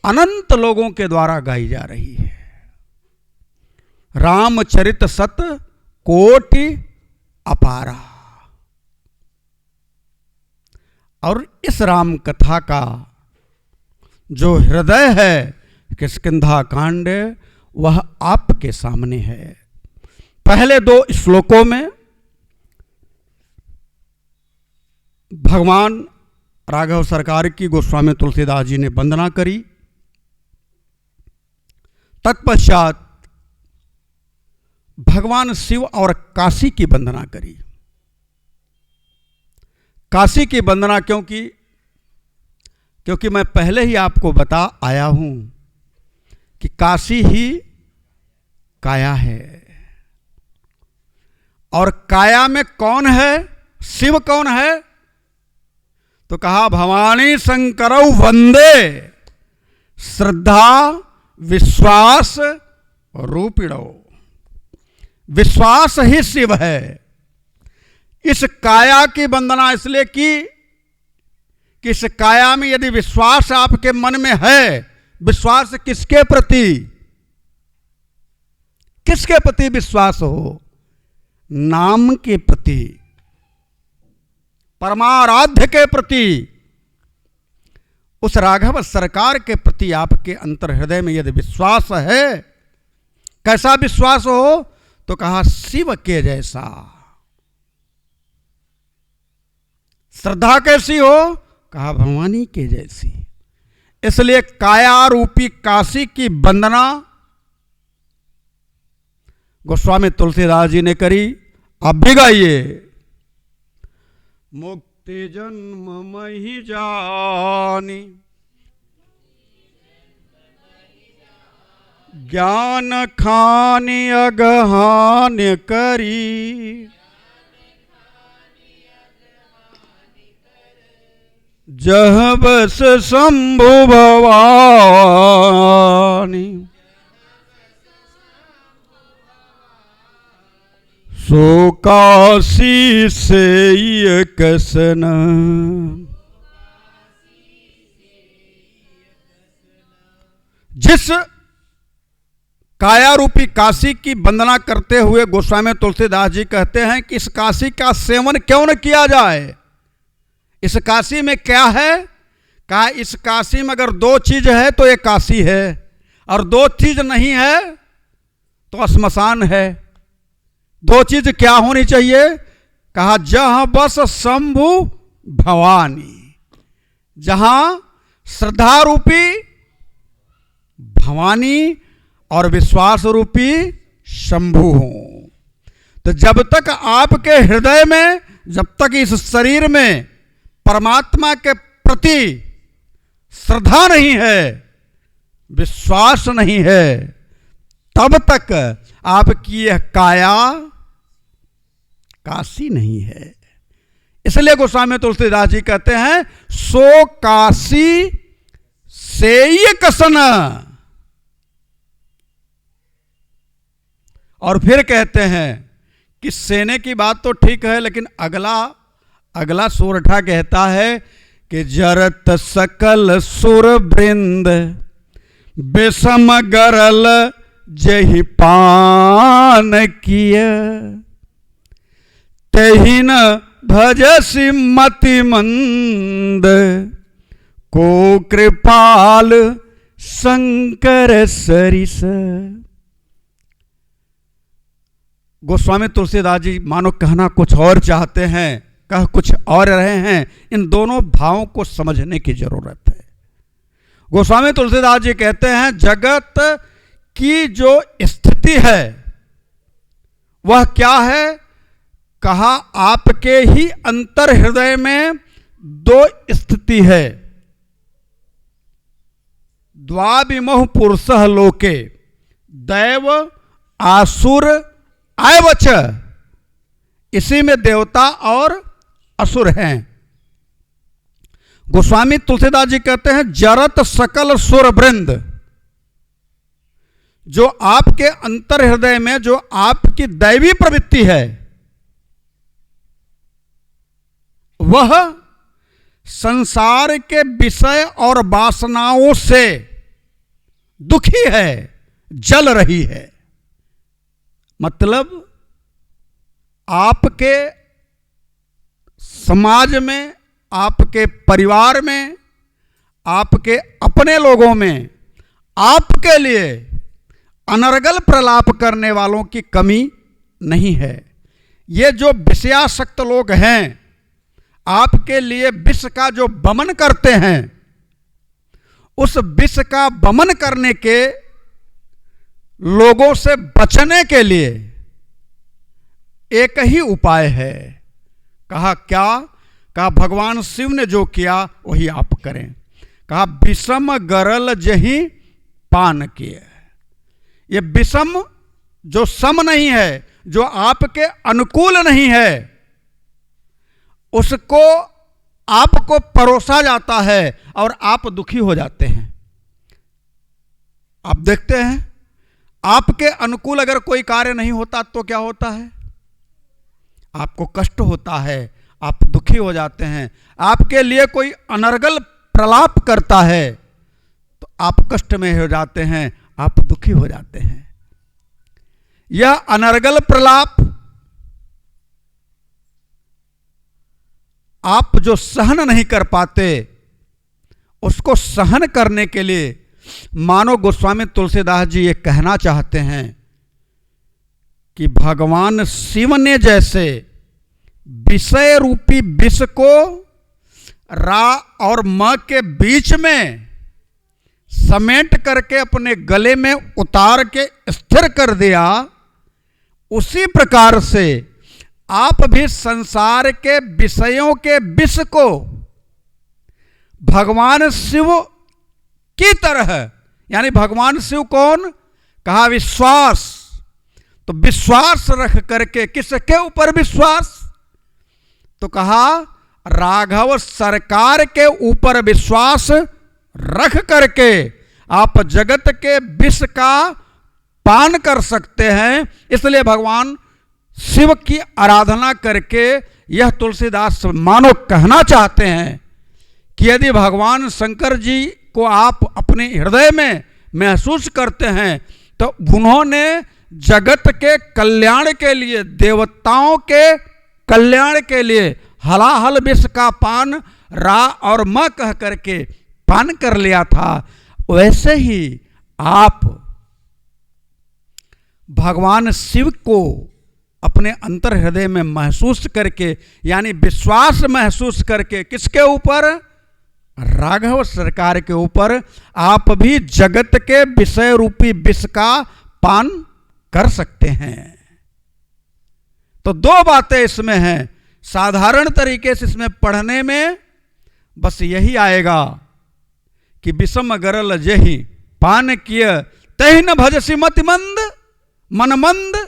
अनंत लोगों के द्वारा गाई जा रही है। रामचरित सत कोटि अपारा। और इस राम कथा का जो हृदय है किष्किंधा कांड, वह आपके सामने है। पहले 2 श्लोकों में भगवान राघव सरकार की गोस्वामी तुलसीदास जी ने वंदना करी। तत्पश्चात भगवान शिव और काशी की वंदना करी। काशी की वंदना क्योंकि मैं पहले ही आपको बता आया हूं कि काशी ही काया है। और काया में कौन है, शिव कौन है? तो कहा भवानी शंकरौ वंदे श्रद्धा विश्वास रूपिणो। विश्वास ही शिव है। इस काया की वंदना इसलिए की कि इस काया में यदि विश्वास आपके मन में है, विश्वास किसके प्रति? किसके प्रति विश्वास हो? नाम के प्रति, परमाराध्य के प्रति, उस राघव सरकार के प्रति आपके अंतर हृदय में यदि विश्वास है। कैसा विश्वास हो? तो कहा शिव के जैसा। श्रद्धा कैसी हो? कहा भवानी के जैसी। इसलिए काया रूपी काशी की वंदना गोस्वामी तुलसीदास जी ने करी। आप भी गाइए। मुक्ति जन्म मही जानी, ज्ञान खानि अगहान करी, जह बस शंभु भवानी, सो काशी से ये कसन। जिस काया रूपी काशी की वंदना करते हुए गोस्वामी तुलसीदास जी कहते हैं कि इस काशी का सेवन क्यों न किया जाए। इस काशी में क्या है? कहा इस काशी में अगर 2 चीज है तो ये काशी है, और 2 चीज नहीं है तो श्मशान है। 2 चीज क्या होनी चाहिए? कहा जहां बस शंभु भवानी, जहां श्रद्धा रूपी भवानी और विश्वास रूपी शंभु हो। तो जब तक आपके हृदय में, जब तक इस शरीर में परमात्मा के प्रति श्रद्धा नहीं है, विश्वास नहीं है, तब तक आपकी यह काया काशी नहीं है। इसलिए गोस्वामी तुलसीदास जी कहते हैं सो काशी से ये कसन। और फिर कहते हैं कि सेने की बात तो ठीक है, लेकिन अगला सोरठा कहता है कि जरत सकल सुर वृंद विषम गरल जहि पान किय, तहि न भजसि मति मंद, को कृपाल शंकर सरिस। गोस्वामी तुलसीदास जी मानो कहना कुछ और चाहते हैं, कह कुछ और रहे हैं। इन दोनों भावों को समझने की जरूरत है। गोस्वामी तुलसीदास जी कहते हैं जगत की जो स्थिति है वह क्या है? कहा आपके ही अंतर हृदय में दो स्थिति है। द्वाविमोह पुरुषः लोके दैव आसुर आयवच। इसी में देवता और असुर हैं। गोस्वामी तुलसीदास जी कहते हैं जरत सकल सुर वृंद। जो आपके अंतर हृदय में जो आपकी दैवी प्रवृत्ति है वह संसार के विषय और वासनाओं से दुखी है, जल रही है। मतलब आपके समाज में, आपके परिवार में, आपके अपने लोगों में आपके लिए अनर्गल प्रलाप करने वालों की कमी नहीं है। ये जो विषयासक्त लोग हैं आपके लिए विष का जो वमन करते हैं, उस विष का वमन करने के लोगों से बचने के लिए एक ही उपाय है। कहा क्या? कहा भगवान शिव ने जो किया वही आप करें। कहा विषम गरल जही पान किए। ये विषम जो सम नहीं है, जो आपके अनुकूल नहीं है, उसको आपको परोसा जाता है और आप दुखी हो जाते हैं। आप देखते हैं आपके अनुकूल अगर कोई कार्य नहीं होता तो क्या होता है? आपको कष्ट होता है, आप दुखी हो जाते हैं। आपके लिए कोई अनर्गल प्रलाप करता है तो आप कष्ट में हो जाते हैं, आप दुखी हो जाते हैं। यह अनर्गल प्रलाप आप जो सहन नहीं कर पाते, उसको सहन करने के लिए मानो गोस्वामी तुलसीदास जी ये कहना चाहते हैं कि भगवान शिव ने जैसे विषय रूपी विष को रा और म के बीच में समेट करके अपने गले में उतार के स्थिर कर दिया, उसी प्रकार से आप भी संसार के विषयों के विष को भगवान शिव की तरह, यानी भगवान शिव कौन? कहा विश्वास। तो विश्वास रख करके, किसके ऊपर विश्वास? तो कहा राघव सरकार के ऊपर विश्वास रख करके आप जगत के विष का पान कर सकते हैं। इसलिए भगवान शिव की आराधना करके यह तुलसीदास मानो कहना चाहते हैं कि यदि भगवान शंकर जी को आप अपने हृदय में महसूस करते हैं तो उन्होंने जगत के कल्याण के लिए, देवताओं के कल्याण के लिए हलाहल विष का पान रा और म कह करके पान कर लिया था। वैसे ही आप भगवान शिव को अपने अंतर हृदय में महसूस करके, यानी विश्वास महसूस करके, किसके ऊपर? राघव सरकार के ऊपर आप भी जगत के विषय रूपी विष का पान कर सकते हैं। तो दो बातें इसमें हैं। साधारण तरीके से इसमें पढ़ने में बस यही आएगा कि विषम गरल जही पान किय तहि न भजसी मति मंद मन मंद।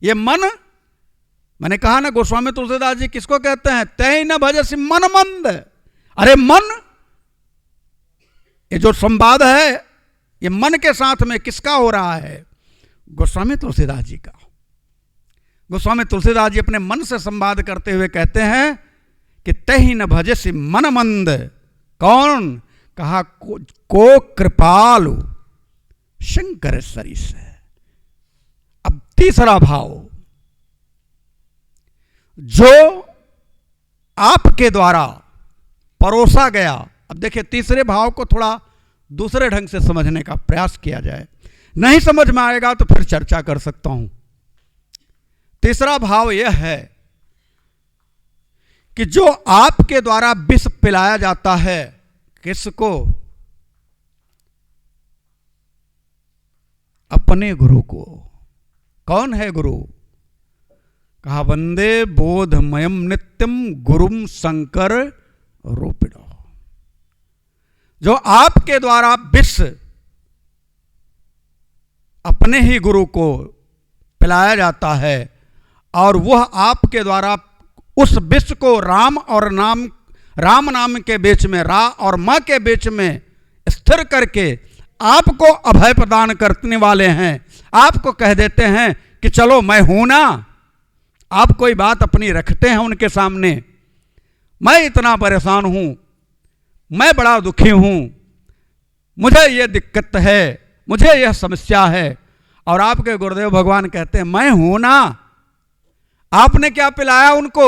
ये मन, मैंने कहा ना गोस्वामी तुलसीदास जी किसको कहते हैं? तहि न भजसी मन मंद। अरे मन, ये जो संवाद है ये मन के साथ में किसका हो रहा है? गोस्वामी तुलसीदास जी का। गोस्वामी तुलसीदास जी अपने मन से संवाद करते हुए कहते हैं कि तहि न भजसी मन मंद। कौन? कहा को कृपालु शंकर सरिस। अब तीसरा भाव जो आपके द्वारा परोसा गया। अब देखिए तीसरे भाव को थोड़ा दूसरे ढंग से समझने का प्रयास किया जाए। नहीं समझ में आएगा तो फिर चर्चा कर सकता हूं। तीसरा भाव यह है कि जो आपके द्वारा विष पिलाया जाता है, किसको? अपने गुरु को। कौन है गुरु? कहा वंदे बोधमयम नित्यम गुरुम शंकर रूपिणो। जो आपके द्वारा विष अपने ही गुरु को पिलाया जाता है और वह आपके द्वारा उस विष को राम नाम के बीच में, रा और मां के बीच में स्थिर करके आपको अभय प्रदान करने वाले हैं। आपको कह देते हैं कि चलो मैं हूं ना। आप कोई बात अपनी रखते हैं उनके सामने, मैं इतना परेशान हूं, मैं बड़ा दुखी हूं, मुझे ये दिक्कत है, मुझे यह समस्या है, और आपके गुरुदेव भगवान कहते हैं मैं हूं ना। आपने क्या पिलाया उनको?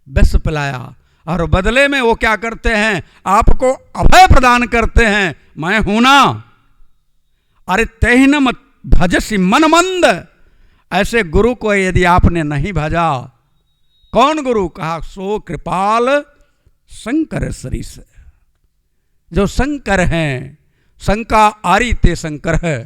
विष पिलाया, और बदले में वो क्या करते हैं? आपको अभय प्रदान करते हैं, मैं हूं ना। अरे तेहिन मत भजसी मन मंद। ऐसे गुरु को यदि आपने नहीं भजा, कौन गुरु? कहा सो कृपाल शंकर सरीस। जो शंकर हैं, शंका आरी ते शंकर है,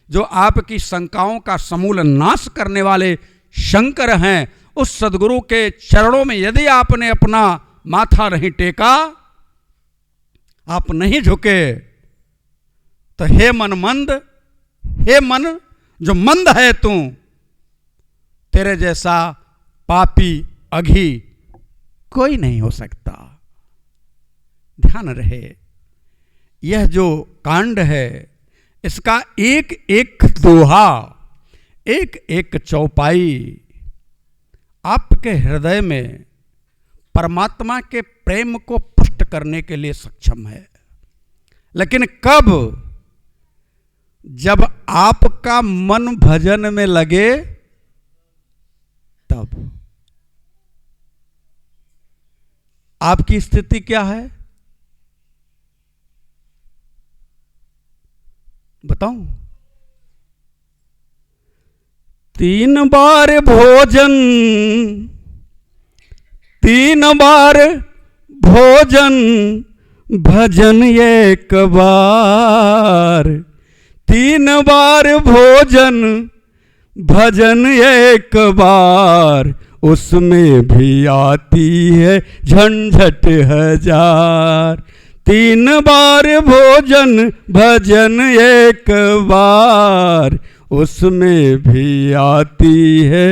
जो आपकी शंकाओं का समूल नाश करने वाले शंकर हैं, उस सदगुरु के चरणों में यदि आपने अपना माथा नहीं टेका, आप नहीं झुके, तो हे मन मंद, हे मन जो मंद है तू, तेरे जैसा पापी अघी कोई नहीं हो सकता। ध्यान रहे, यह जो कांड है इसका एक एक दोहा, एक एक चौपाई आपके हृदय में परमात्मा के प्रेम को पुष्ट करने के लिए सक्षम है। लेकिन कब? जब आपका मन भजन में लगे तब। आपकी स्थिति क्या है बताऊं? 3 बार भोजन, 3 बार भोजन, भजन एक बार। 3 बार भोजन, भजन एक बार, उसमें भी आती है झंझट हजार। 3 बार भोजन, भजन एक बार, उसमें भी आती है।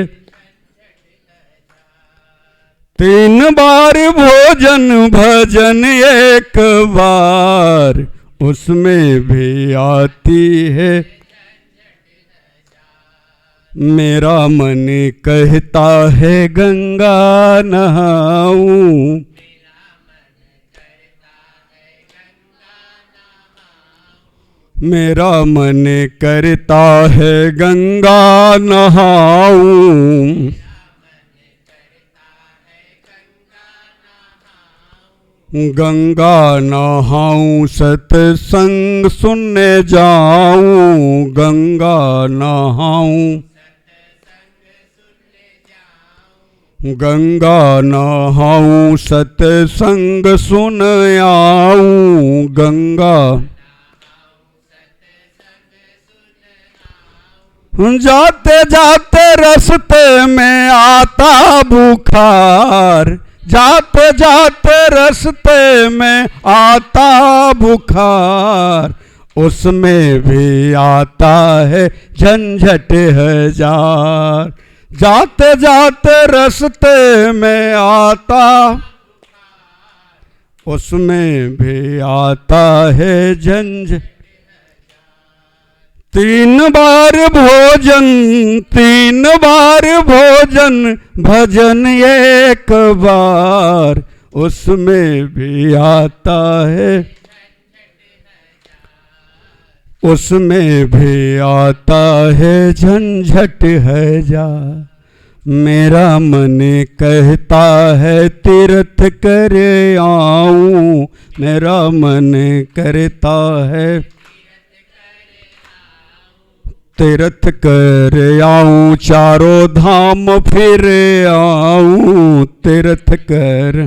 3 बार भोजन, भजन एक बार, उसमें भी आती है। मेरा मन कहता है गंगा नहाऊं, मेरा मन करता है गंगा नहाऊं। गंगा नहाऊं, सत्संग सुनने जाऊं, गंगा नहाऊं, गंगा नहाऊं, सत्संग सुन आऊं, गंगा। जाते जाते रास्ते में आता बुखार, जाते जाते रास्ते में आता बुखार, उसमें भी आता है झंझट हजार। जाते जाते रास्ते में आता, उसमें भी आता है झंझट। 3 बार भोजन, 3 बार भोजन, भजन एक बार, उसमें भी आता है, उसमें भी आता है झंझट हजार। मेरा मन कहता है तीर्थ कर आऊं, मेरा मन करता है तीर्थ कर आऊं चारों धाम फिर आऊं, तीर्थ कर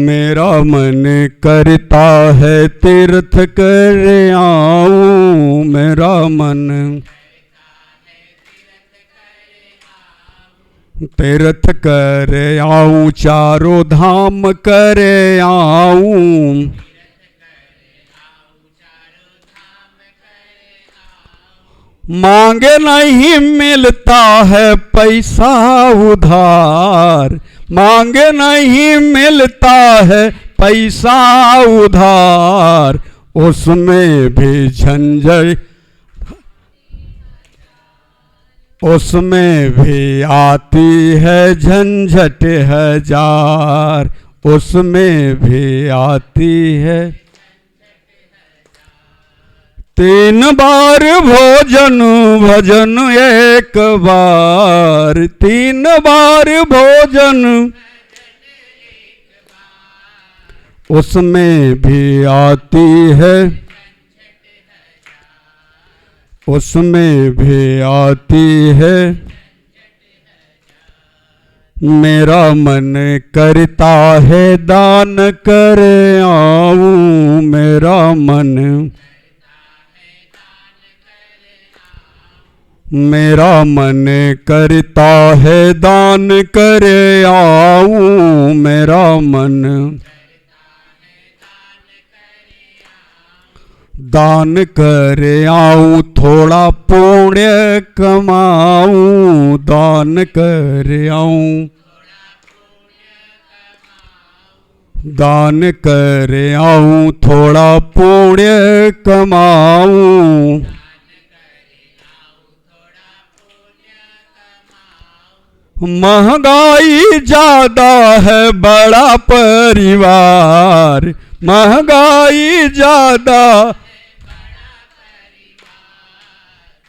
मेरा मन करता है तीर्थ कर आऊं, मेरा मन तीर्थ कर आऊं चारों धाम कर आऊं, मांगे नहीं मिलता है पैसा उधार, मांगे नहीं मिलता है पैसा उधार, उसमें भी झंझट उसमें भी आती है झंझट हजार, उसमें भी आती है। 3 बार भोजन भजन एक बार, 3 बार भोजन उसमें भी आती है, उसमें भी आती है। मेरा मन करता है दान कर आऊं, मेरा मन मेरा मन करता है दान कर आऊं, मेरा मन दान कर आऊं, थोड़ा पुण्य कमाऊं, दान कर आऊं, दान कर आऊं, थोड़ा पुण्य कमाऊं, महंगाई ज्यादा है बड़ा परिवार, महंगाई ज्यादा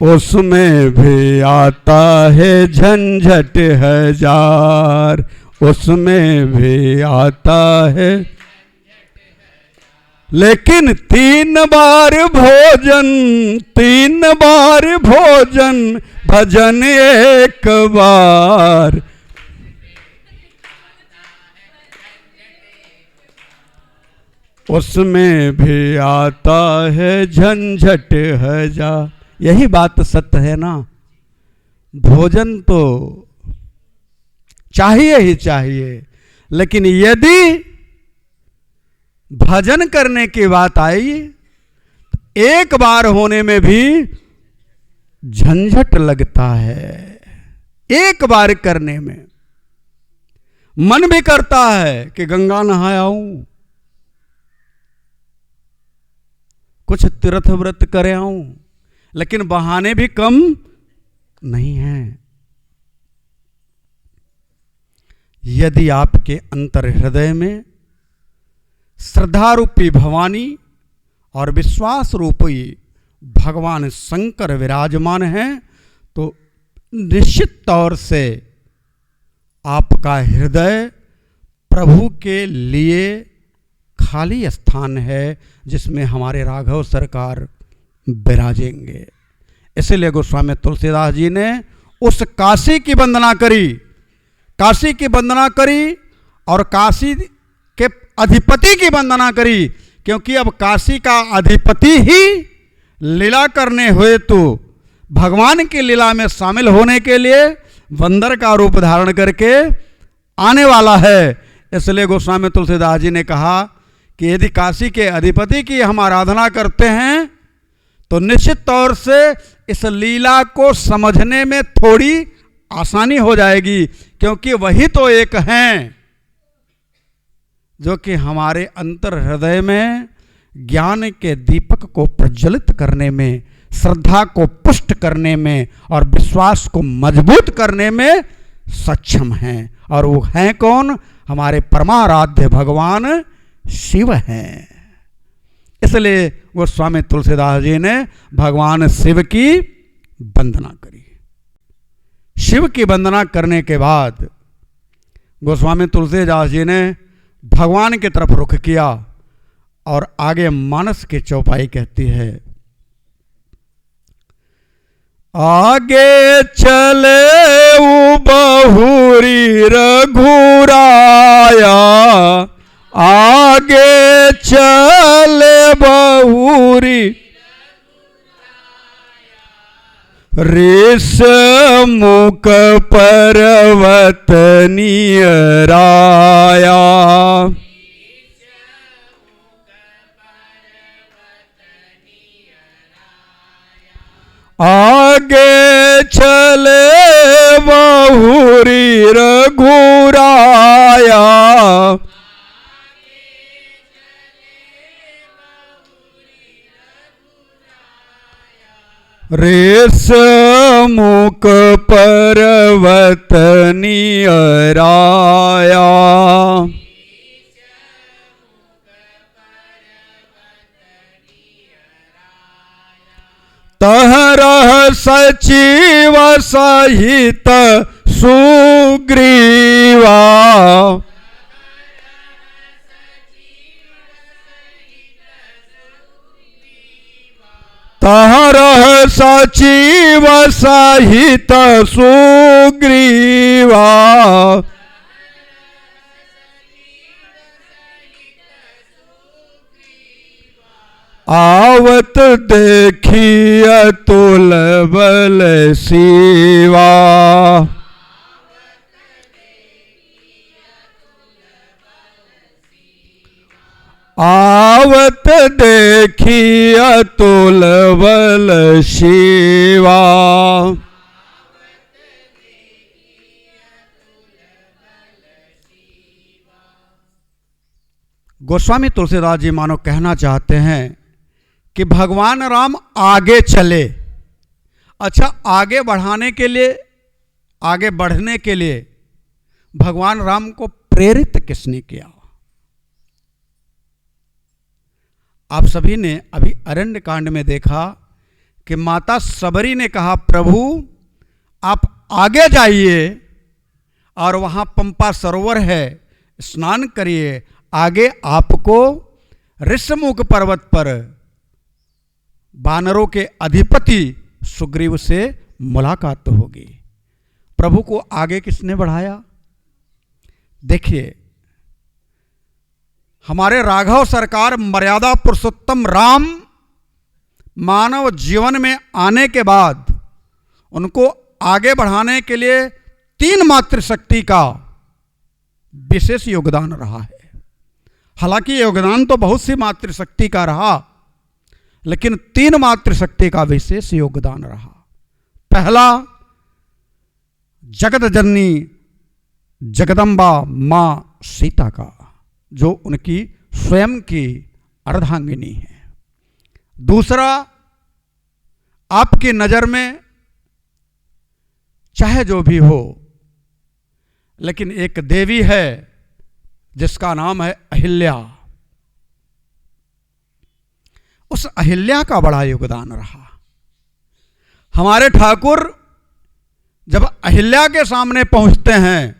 उसमें भी आता है झंझट हजार, उसमें भी आता है। लेकिन 3 बार भोजन, 3 बार भोजन भजन एक बार, उसमें भी आता है झंझट हजार। यही बात सत्य है ना। भोजन तो चाहिए ही चाहिए, लेकिन यदि भजन करने की बात आई, एक बार होने में भी झंझट लगता है। एक बार करने में मन भी करता है कि गंगा नहा आऊं, कुछ तीर्थ व्रत कर आऊं, लेकिन बहाने भी कम नहीं हैं। यदि आपके अंतर हृदय में श्रद्धा रूपी भवानी और विश्वास रूपी भगवान शंकर विराजमान हैं, तो निश्चित तौर से आपका हृदय प्रभु के लिए खाली स्थान है, जिसमें हमारे राघव सरकार विराजेंगे। इसलिए गोस्वामी तुलसीदास जी ने उस काशी की वंदना करी, काशी की वंदना करी और काशी के अधिपति की वंदना करी, क्योंकि अब काशी का अधिपति ही लीला करने हुए तो भगवान की लीला में शामिल होने के लिए बंदर का रूप धारण करके आने वाला है। इसलिए गोस्वामी तुलसीदास जी ने कहा कि यदि काशी के अधिपति की हम आराधना करते हैं तो निश्चित तौर से इस लीला को समझने में थोड़ी आसानी हो जाएगी, क्योंकि वही तो एक हैं जो कि हमारे अंतर हृदय में ज्ञान के दीपक को प्रज्वलित करने में, श्रद्धा को पुष्ट करने में और विश्वास को मजबूत करने में सक्षम हैं। और वो हैं कौन? हमारे परमाराध्य भगवान शिव हैं। इसलिए गोस्वामी तुलसीदास जी ने भगवान शिव की वंदना करी। शिव की वंदना करने के बाद गोस्वामी तुलसीदास जी ने भगवान की तरफ रुख किया और आगे मानस की चौपाई कहती है, आगे चले उ बहुरी रघुराया, आगे चले बहुरी ऋष मुख पर्वत नियराया, आगे चले बहुरी रघुराया, ऋष मुख पर्वत नियराया, तहरह सचिव सहित सुग्रीवा, तहरह सचिव सहित सुग्रीवा, आवत देखी अतुल बल शिवा, आवत देखी अतुल बल शिवा, गोस्वामी तुलसीदास जी मानो कहना चाहते हैं कि भगवान राम आगे चले। अच्छा, आगे बढ़ाने के लिए, आगे बढ़ने के लिए भगवान राम को प्रेरित किसने किया? आप सभी ने अभी अरण्य कांड में देखा कि माता सबरी ने कहा, प्रभु आप आगे जाइए और वहां पंपा सरोवर है, स्नान करिए, आगे आपको ऋषमुख पर्वत पर वानरों के अधिपति सुग्रीव से मुलाकात होगी। प्रभु को आगे किसने बढ़ाया? देखिए, हमारे राघव सरकार मर्यादा पुरुषोत्तम राम मानव जीवन में आने के बाद उनको आगे बढ़ाने के लिए 3 मातृशक्ति का विशेष योगदान रहा है। हालांकि योगदान तो बहुत सी मातृशक्ति का रहा, लेकिन 3 मातृशक्ति का विशेष योगदान रहा। पहला, जगत जननी जगदम्बा मां सीता का, जो उनकी स्वयं की अर्धांगिनी है। दूसरा, आपकी नजर में चाहे जो भी हो, लेकिन एक देवी है जिसका नाम है अहिल्या। उस अहिल्या का बड़ा योगदान रहा। हमारे ठाकुर जब अहिल्या के सामने पहुंचते हैं,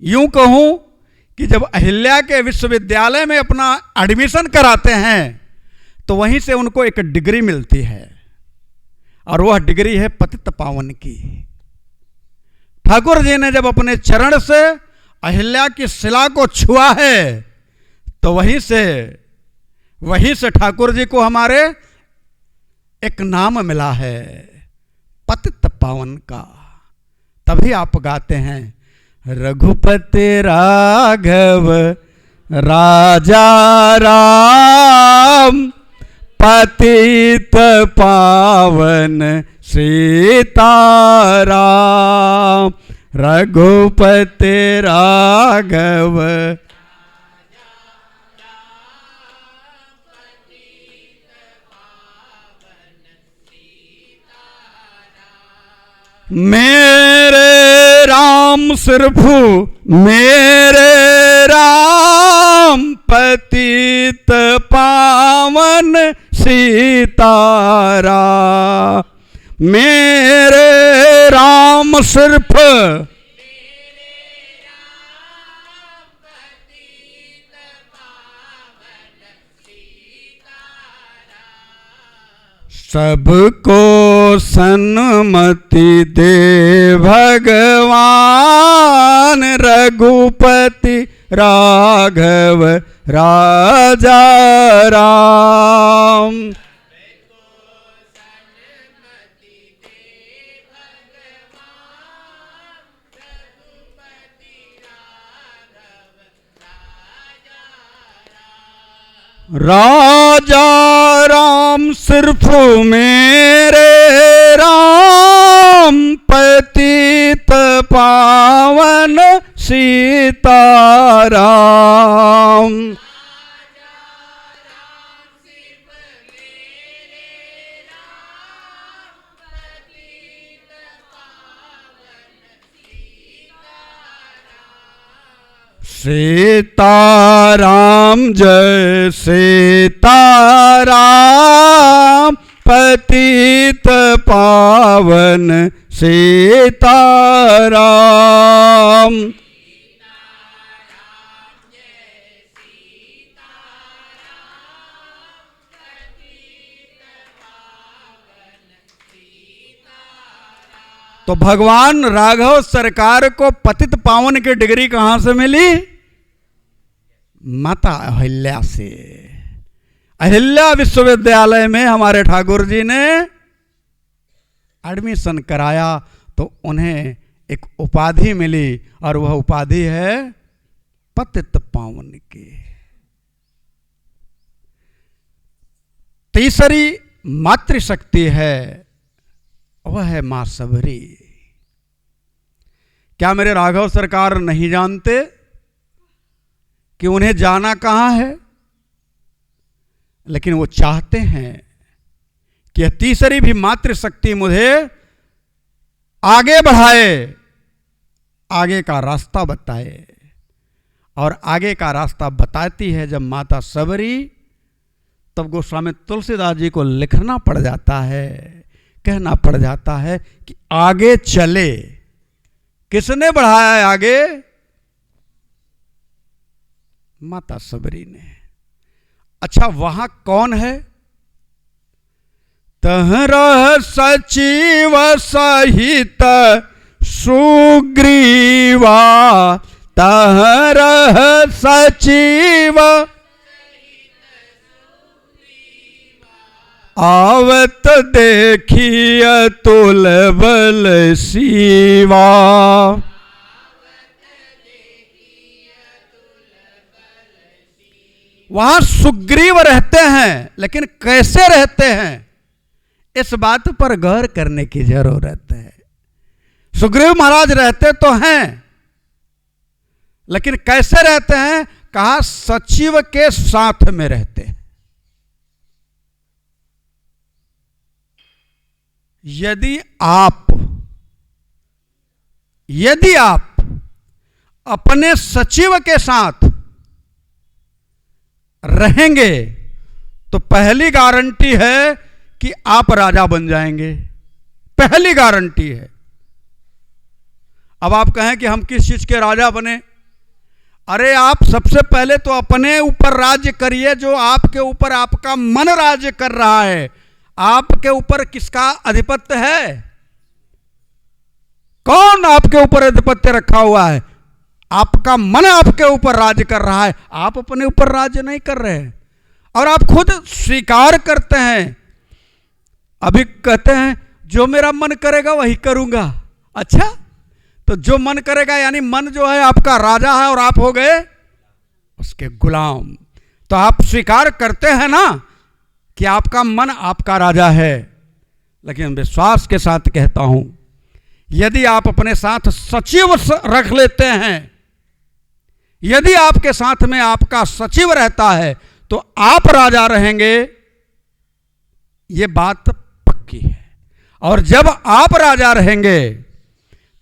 यूं कहूं कि जब अहिल्या के विश्वविद्यालय में अपना एडमिशन कराते हैं तो वहीं से उनको एक डिग्री मिलती है, और वह डिग्री है पतित पावन की। ठाकुर जी ने जब अपने चरण से अहिल्या की शिला को छुआ है तो वहीं से ठाकुर जी को हमारे एक नाम मिला है, पतित पावन का। तभी आप गाते हैं, रघुपति राघव राजा राम, पतित पावन सीताराम, रघुपति राघव मेरे राम सिर्फ मेरे राम, पतित पावन सीताराम, मेरे राम सिर्फ सबको सन्मति दे भगवान, रघुपति राघव राजा राम। राजा राम सिर्फ मेरे राम, पतित पावन सीताराम। सीताराम जय सीताराम, पतित पावन सीताराम। तो भगवान राघव सरकार को पतित पावन की डिग्री कहां से मिली? माता अहिल्या से। अहिल्या विश्वविद्यालय में हमारे ठाकुर जी ने एडमिशन कराया तो उन्हें एक उपाधि मिली, और वह उपाधि है पतित पावन की। तीसरी मातृशक्ति है, वह है मां सबरी। क्या मेरे राघव सरकार नहीं जानते कि उन्हें जाना कहां है? लेकिन वो चाहते हैं कि तीसरी भी मातृशक्ति मुझे आगे बढ़ाए, आगे का रास्ता बताए। और आगे का रास्ता बताती है जब माता सबरी, तब गोस्वामी तुलसीदास जी को लिखना पड़ जाता है, कहना पड़ जाता है कि आगे चले। किसने बढ़ाया है आगे? माता सबरी ने। अच्छा, वहां कौन है? तहरह सचिव सहित सुग्रीवा, तहरह सचिव आवत देखिय तुल बल सीवा। वहां सुग्रीव रहते हैं, लेकिन कैसे रहते हैं इस बात पर गौर करने की जरूरत है। सुग्रीव महाराज रहते तो हैं, लेकिन कैसे रहते हैं? कहा सचिव के साथ में रहते हैं। यदि आप अपने सचिव के साथ रहेंगे तो पहली गारंटी है कि आप राजा बन जाएंगे। पहली गारंटी है। अब आप कहें कि हम किस चीज के राजा बने? अरे आप सबसे पहले तो अपने ऊपर राज्य करिए, जो आपके ऊपर आपका मन राज्य कर रहा है। आपके ऊपर किसका आधिपत्य है? कौन आपके ऊपर आधिपत्य रखा हुआ है? आपका मन आपके ऊपर राज्य कर रहा है, आप अपने ऊपर राज्य नहीं कर रहे हैं। और आप खुद स्वीकार करते हैं, अभी कहते हैं जो मेरा मन करेगा वही करूंगा। अच्छा, तो जो मन करेगा यानी मन जो है आपका राजा है और आप हो गए उसके गुलाम। तो आप स्वीकार करते हैं ना कि आपका मन आपका राजा है। लेकिन विश्वास के साथ कहता हूं, यदि आप अपने साथ सचिव रख लेते हैं, यदि आपके साथ में आपका सचिव रहता है तो आप राजा रहेंगे, ये बात पक्की है। और जब आप राजा रहेंगे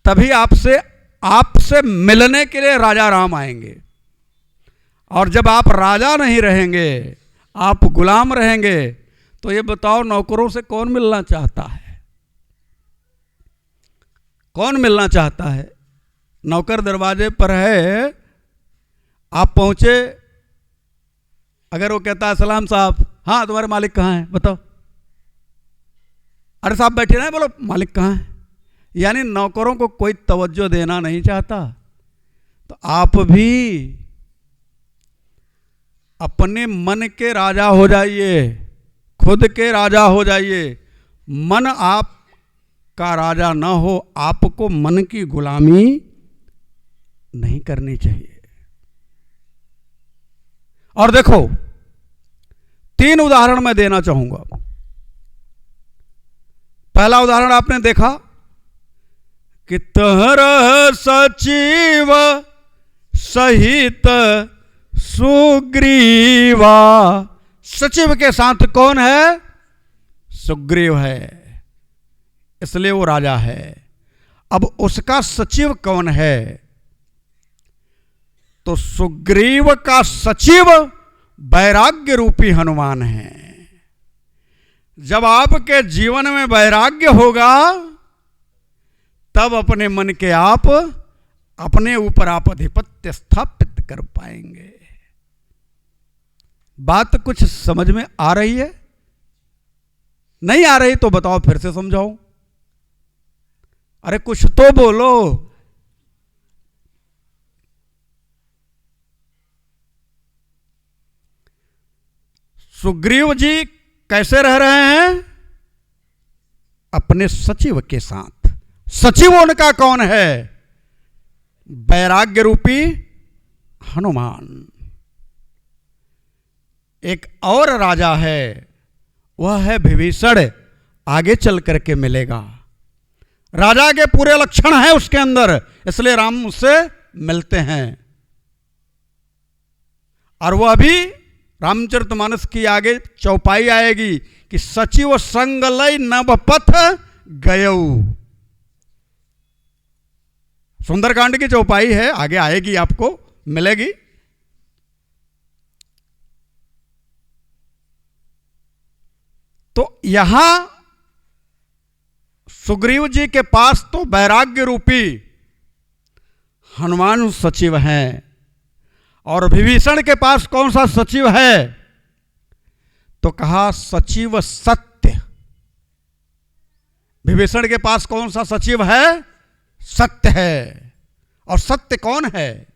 तभी आपसे मिलने के लिए राजा राम आएंगे। और जब आप राजा नहीं रहेंगे, आप गुलाम रहेंगे, तो ये बताओ नौकरों से कौन मिलना चाहता है? कौन मिलना चाहता है? नौकर दरवाजे पर है, आप पहुंचे, अगर वो कहता है सलाम साहब, हाँ तुम्हारे मालिक कहाँ हैं बताओ, अरे साहब बैठे रहे, बोलो मालिक कहाँ है। यानी नौकरों को कोई तवज्जो देना नहीं चाहता। तो आप भी अपने मन के राजा हो जाइए, खुद के राजा हो जाइए। मन आप का राजा ना हो, आपको मन की गुलामी नहीं करनी चाहिए। और देखो 3 उदाहरण मैं देना चाहूंगा। पहला उदाहरण आपने देखा कि तहरह सचिव सहित सुग्रीवा। सचिव के साथ कौन है? सुग्रीव है, इसलिए वो राजा है। अब उसका सचिव कौन है? तो सुग्रीव का सचिव वैराग्य रूपी हनुमान है। जब आपके जीवन में वैराग्य होगा तब अपने मन के आप अपने ऊपर आप आधिपत्य स्थापित कर पाएंगे। बात कुछ समझ में आ रही है? नहीं आ रही तो बताओ, फिर से समझाऊं। अरे कुछ तो बोलो। सुग्रीव जी कैसे रह रहे हैं? अपने सचिव के साथ। सचिव उनका कौन है? वैराग्य रूपी हनुमान। एक और राजा है, वह है विभीषण। आगे चल करके मिलेगा। राजा के पूरे लक्षण हैं उसके अंदर, इसलिए राम उससे मिलते हैं। और वह भी रामचरितमानस की आगे चौपाई आएगी कि सचिव संग लय नवपथ गयऊ। सुंदरकांड की चौपाई है, आगे आएगी, आपको मिलेगी। तो यहां सुग्रीव जी के पास तो वैराग्य रूपी हनुमान सचिव हैं, और विभीषण के पास कौन सा सचिव है? तो कहा सचिव सत्य। विभीषण के पास कौन सा सचिव है? सत्य है। और सत्य कौन है?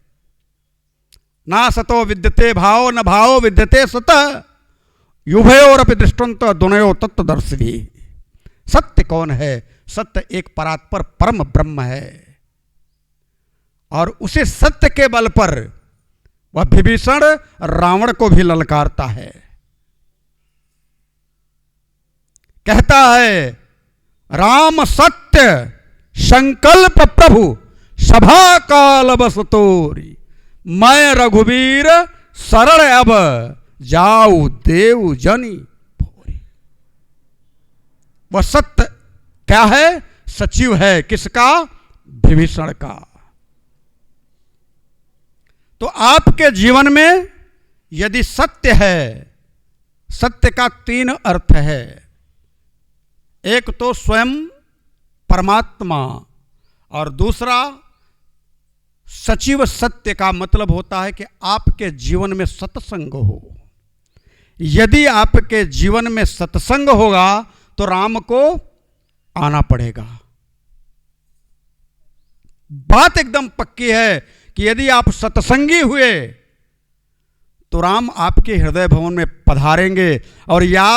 ना सतो विद्यते भाव न भाव विद्यते सत युभयोरपि दृष्टंत दुनयो तत्वदर्शी। सत्य कौन है? सत्य एक परात्पर परम ब्रह्म है, और उसे सत्य के बल पर वह विभीषण रावण को भी ललकारता है। कहता है राम सत्य संकल्प प्रभु सभा काल बस तोरी, मैं रघुवीर शरण अब जाऊ देव जनी भोरी। वह सत्य क्या है? सचिव है। किसका? विभीषण का। तो आपके जीवन में यदि सत्य है, सत्य का 3 अर्थ है। एक तो स्वयं परमात्मा, और दूसरा सचिव सत्य का मतलब होता है कि आपके जीवन में सत्संग हो। यदि आपके जीवन में सत्संग होगा तो राम को आना पड़ेगा। बात एकदम पक्की है कि यदि आप सत्संगी हुए तो राम आपके हृदय भवन में पधारेंगे। और या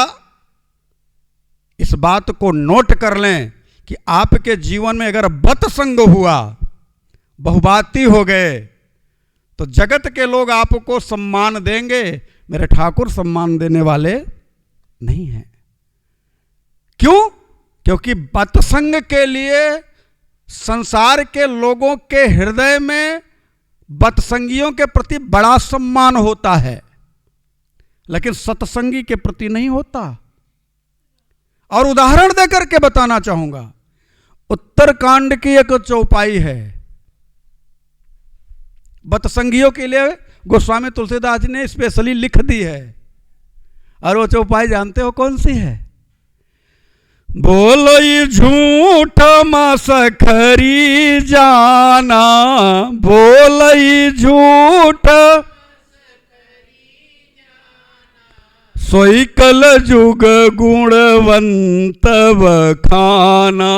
इस बात को नोट कर लें कि आपके जीवन में अगर बतसंग हुआ, बहुबाती हो गए, तो जगत के लोग आपको सम्मान देंगे, मेरे ठाकुर सम्मान देने वाले नहीं हैं। क्यों? क्योंकि बतसंग के लिए संसार के लोगों के हृदय में बतसंगियों के प्रति बड़ा सम्मान होता है, लेकिन सत्संगी के प्रति नहीं होता। और उदाहरण देकर के बताना चाहूंगा। उत्तरकांड की एक चौपाई है, बतसंगियों के लिए गोस्वामी तुलसीदास जी ने स्पेशली लिख दी है। और वो चौपाई जानते हो कौन सी है? बोलो झूठ मसखरी जाना, बोलो झूठ सोई कल जुग गुणवंत बखाना,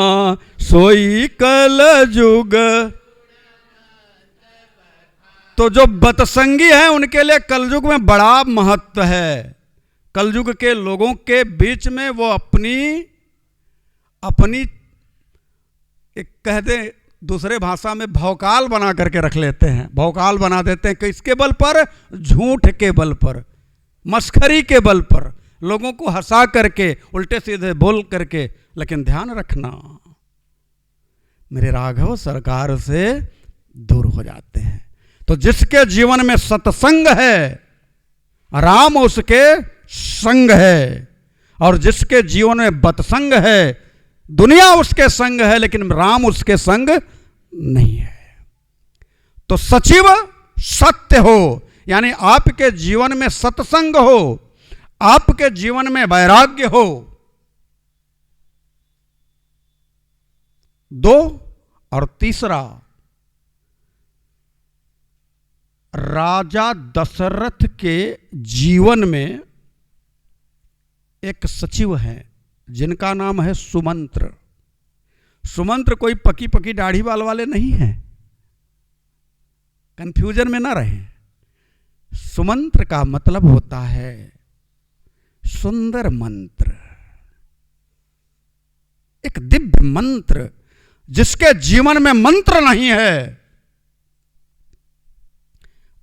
सोई कल जुग। तो जो बतसंगी है उनके लिए कलयुग में बड़ा महत्व है। कलयुग के लोगों के बीच में वो अपनी एक कह दे दूसरे भाषा में भौकाल बना करके रख लेते हैं, भौकाल बना देते हैं। किसके बल पर? झूठ के बल पर, मस्खरी के बल पर, लोगों को हंसा करके, उल्टे सीधे बोल करके। लेकिन ध्यान रखना, मेरे राघव सरकार से दूर हो जाते हैं। तो जिसके जीवन में सत्संग है, राम उसके संग है, और जिसके जीवन में बतसंग है, दुनिया उसके संग है, लेकिन राम उसके संग नहीं है। तो सचिव सत्य हो, यानी आपके जीवन में सत्संग हो, आपके जीवन में वैराग्य हो। 2 और तीसरा, राजा दशरथ के जीवन में एक सचिव है जिनका नाम है सुमंत्र। सुमंत्र कोई पकी पकी दाढ़ी बाल वाले नहीं हैं, कंफ्यूजन में ना रहे। सुमंत्र का मतलब होता है सुंदर मंत्र, एक दिव्य मंत्र। जिसके जीवन में मंत्र नहीं है,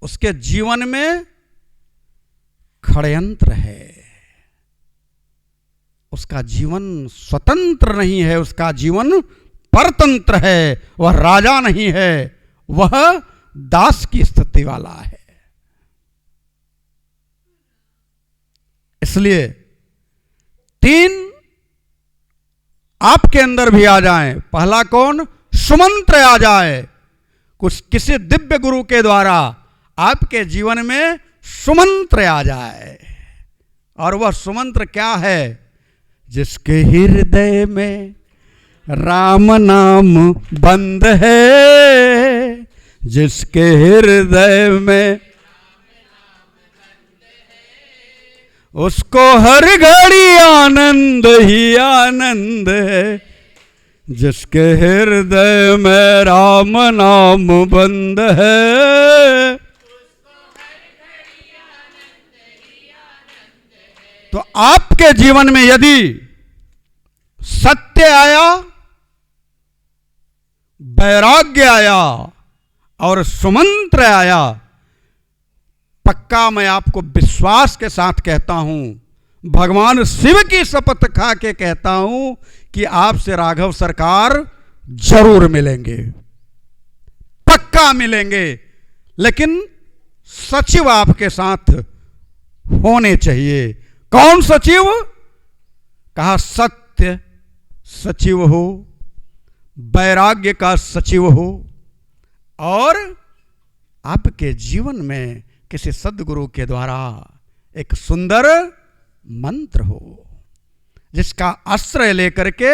उसके जीवन में षड्यंत्र है, उसका जीवन स्वतंत्र नहीं है, उसका जीवन परतंत्र है। वह राजा नहीं है, वह दास की स्थिति वाला है। इसलिए 3 आपके अंदर भी आ जाएं। पहला कौन? सुमंत्र आ जाए, कुछ किसी दिव्य गुरु के द्वारा आपके जीवन में सुमंत्र आ जाए। और वह सुमंत्र क्या है? जिसके हृदय में राम नाम बंद है, जिसके हृदय में उसको हर घड़ी आनंद ही आनंद है। जिसके हृदय में राम नाम बंद है, तो आपके जीवन में यदि सत्य आया, वैराग्य आया और सुमंत्र आया, पक्का मैं आपको विश्वास के साथ कहता हूं, भगवान शिव की शपथ खा के कहता हूं कि आपसे राघव सरकार जरूर मिलेंगे, पक्का मिलेंगे। लेकिन सचिव आपके साथ होने चाहिए। कौन सचिव? कहा सत्य सचिव हो, वैराग्य का सचिव हो, और आपके जीवन में किसी सद्गुरु के द्वारा एक सुंदर मंत्र हो, जिसका आश्रय लेकर के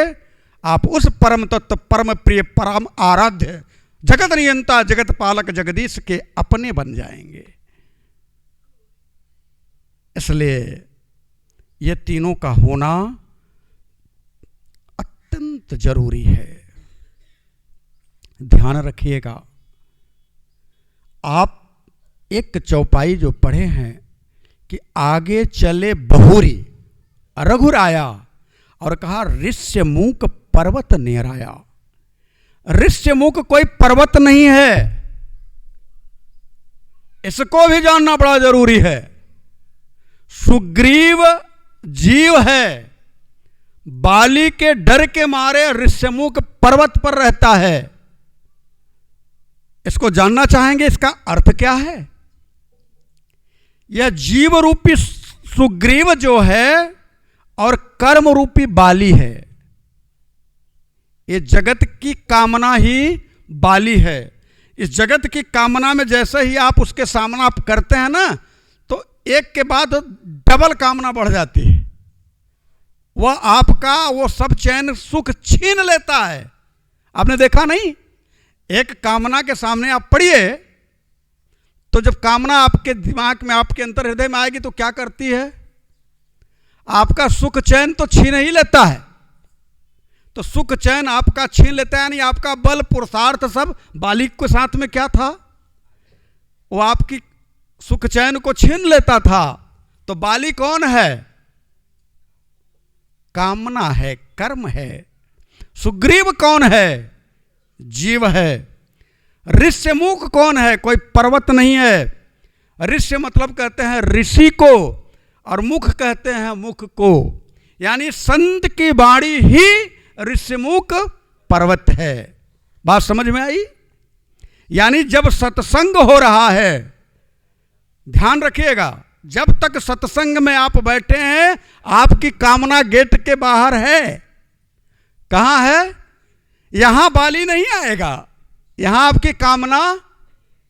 आप उस परम तत्व, परम प्रिय, परम आराध्य, जगत नियंता, जगत पालक, जगदीश के अपने बन जाएंगे। इसलिए ये तीनों का होना अत्यंत जरूरी है। ध्यान रखिएगा। आप एक चौपाई जो पढ़े हैं कि आगे चले बहुरी, रघुर आया और कहा ऋष्यमूक पर्वत नेराया। ऋष्यमूक कोई पर्वत नहीं है, इसको भी जानना बड़ा जरूरी है। सुग्रीव जीव है, बाली के डर के मारे ऋष्यमूक पर्वत पर रहता है। इसको जानना चाहेंगे, इसका अर्थ क्या है? यह जीव रूपी सुग्रीव जो है और कर्म रूपी बाली है, ये जगत की कामना ही बाली है। इस जगत की कामना में जैसे ही आप उसके सामना आप करते हैं ना, तो एक के बाद डबल कामना बढ़ जाती है। वह आपका वो सब चैन सुख छीन लेता है। आपने देखा नहीं? एक कामना के सामने आप पढ़िए, तो जब कामना आपके दिमाग में, आपके अंतर हृदय में आएगी तो क्या करती है? आपका सुख चैन तो छीन ही लेता है। तो सुख चैन आपका छीन लेता है, यानी आपका बल पुरुषार्थ सब बालिक के साथ में क्या था, वो आपकी सुख चैन को छीन लेता था। तो बाली कौन है? कामना है, कर्म है। सुग्रीव कौन है? जीव है। ऋष्यमुख कौन है? कोई पर्वत नहीं है। ऋष्य मतलब कहते हैं ऋषि को, और मुख कहते हैं मुख को, यानी संत की वाणी ही ऋष्यमुख पर्वत है। बात समझ में आई? यानी जब सत्संग हो रहा है, ध्यान रखिएगा, जब तक सत्संग में आप बैठे हैं, आपकी कामना गेट के बाहर है। कहां है? यहां बाली नहीं आएगा, यहां आपकी कामना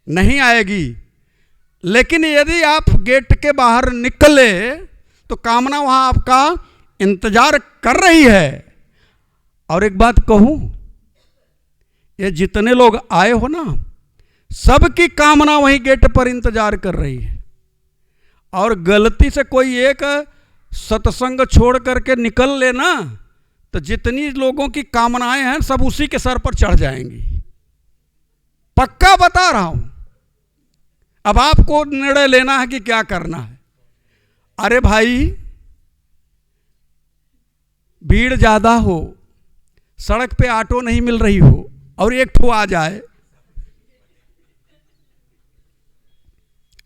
नहीं आएगी। लेकिन यदि आप गेट के बाहर निकले तो कामना वहां आपका इंतजार कर रही है। और एक बात कहूं, ये जितने लोग आए हो ना, सबकी कामना वहीं गेट पर इंतजार कर रही है। और गलती से कोई एक सत्संग छोड़ करके निकल लेना, तो जितनी लोगों की कामनाएं हैं सब उसी के सर पर चढ़ जाएंगी। पक्का बता रहा हूं। अब आपको निर्णय लेना है कि क्या करना है। अरे भाई, भीड़ ज्यादा हो, सड़क पे ऑटो नहीं मिल रही हो, और एक ठो आ जाए,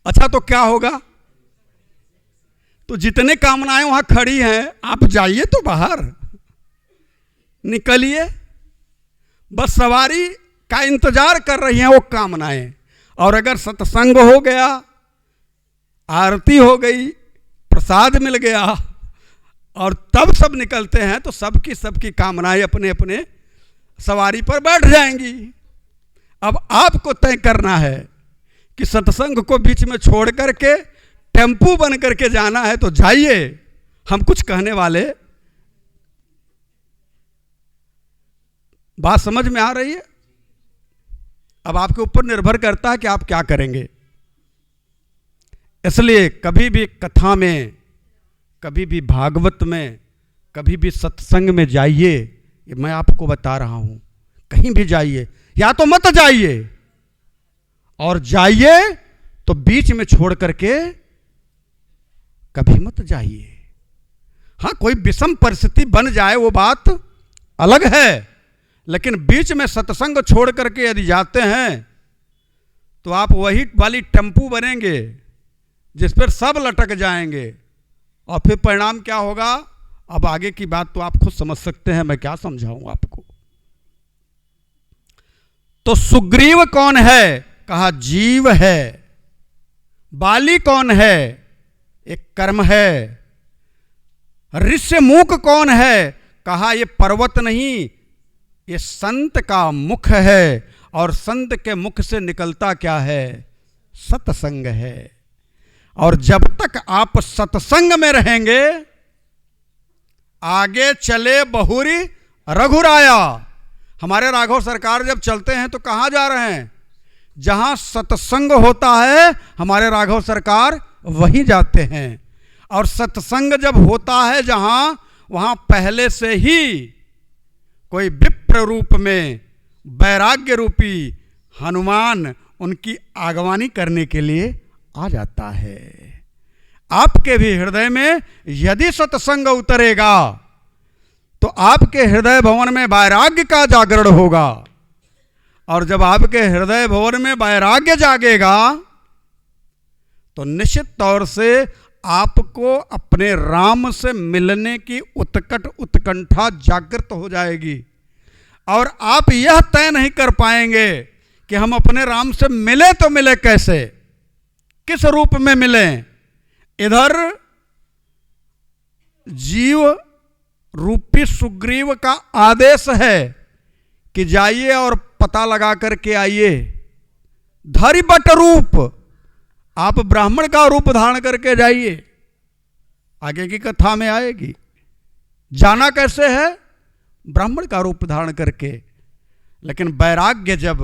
अच्छा तो क्या होगा? तो जितने कामनाएं वहां खड़ी हैं, आप जाइए तो बाहर निकलिए। बस सवारी का इंतजार कर रही हैं वो कामनाएं। और अगर सत्संग हो गया, आरती हो गई, प्रसाद मिल गया, और तब सब निकलते हैं, तो सबकी कामनाएं अपने अपने सवारी पर बैठ जाएंगी। अब आपको तय करना है कि सत्संग को बीच में छोड़ करके टेम्पू बन करके जाना है तो जाइए, हम कुछ कहने वाले। बात समझ में आ रही है? अब आपके ऊपर निर्भर करता है कि आप क्या करेंगे। इसलिए कभी भी कथा में, कभी भी भागवत में, कभी भी सत्संग में जाइए, ये मैं आपको बता रहा हूं। कहीं भी जाइए, या तो मत जाइए, और जाइए तो बीच में छोड़ करके कभी मत जाइए। हां, कोई विषम परिस्थिति बन जाए वो बात अलग है, लेकिन बीच में सत्संग छोड़ करके यदि जाते हैं तो आप वही वाली टेम्पू बनेंगे जिस पर सब लटक जाएंगे, और फिर परिणाम क्या होगा? अब आगे की बात तो आप खुद समझ सकते हैं, मैं क्या समझाऊं आपको। तो सुग्रीव कौन है? कहा जीव है। बाली कौन है? एक कर्म है। ऋष्यमुख कौन है? कहा ये पर्वत नहीं, ये संत का मुख है। और संत के मुख से निकलता क्या है? सत्संग है। और जब तक आप सत्संग में रहेंगे, आगे चले बहुरी रघुराया। हमारे राघव सरकार जब चलते हैं तो कहां जा रहे हैं? जहां सत्संग होता है, हमारे राघव सरकार वहीं जाते हैं। और सत्संग जब होता है जहां, वहां पहले से ही कोई विप्र रूप में वैराग्य रूपी हनुमान उनकी आगवानी करने के लिए आ जाता है। आपके भी हृदय में यदि सत्संग उतरेगा तो आपके हृदय भवन में वैराग्य का जागरण होगा। और जब आपके हृदय भवन में वैराग्य जागेगा तो निश्चित तौर से आपको अपने राम से मिलने की उत्कट उत्कंठा जागृत हो जाएगी। और आप यह तय नहीं कर पाएंगे कि हम अपने राम से मिले तो मिले कैसे, किस रूप में मिलें। इधर जीव रूपी सुग्रीव का आदेश है कि जाइए और पता लगा करके आइए। धरि बट रूप, आप ब्राह्मण का रूप धारण करके जाइए, आगे की कथा में आएगी। जाना कैसे है? ब्राह्मण का रूप धारण करके। लेकिन वैराग्य जब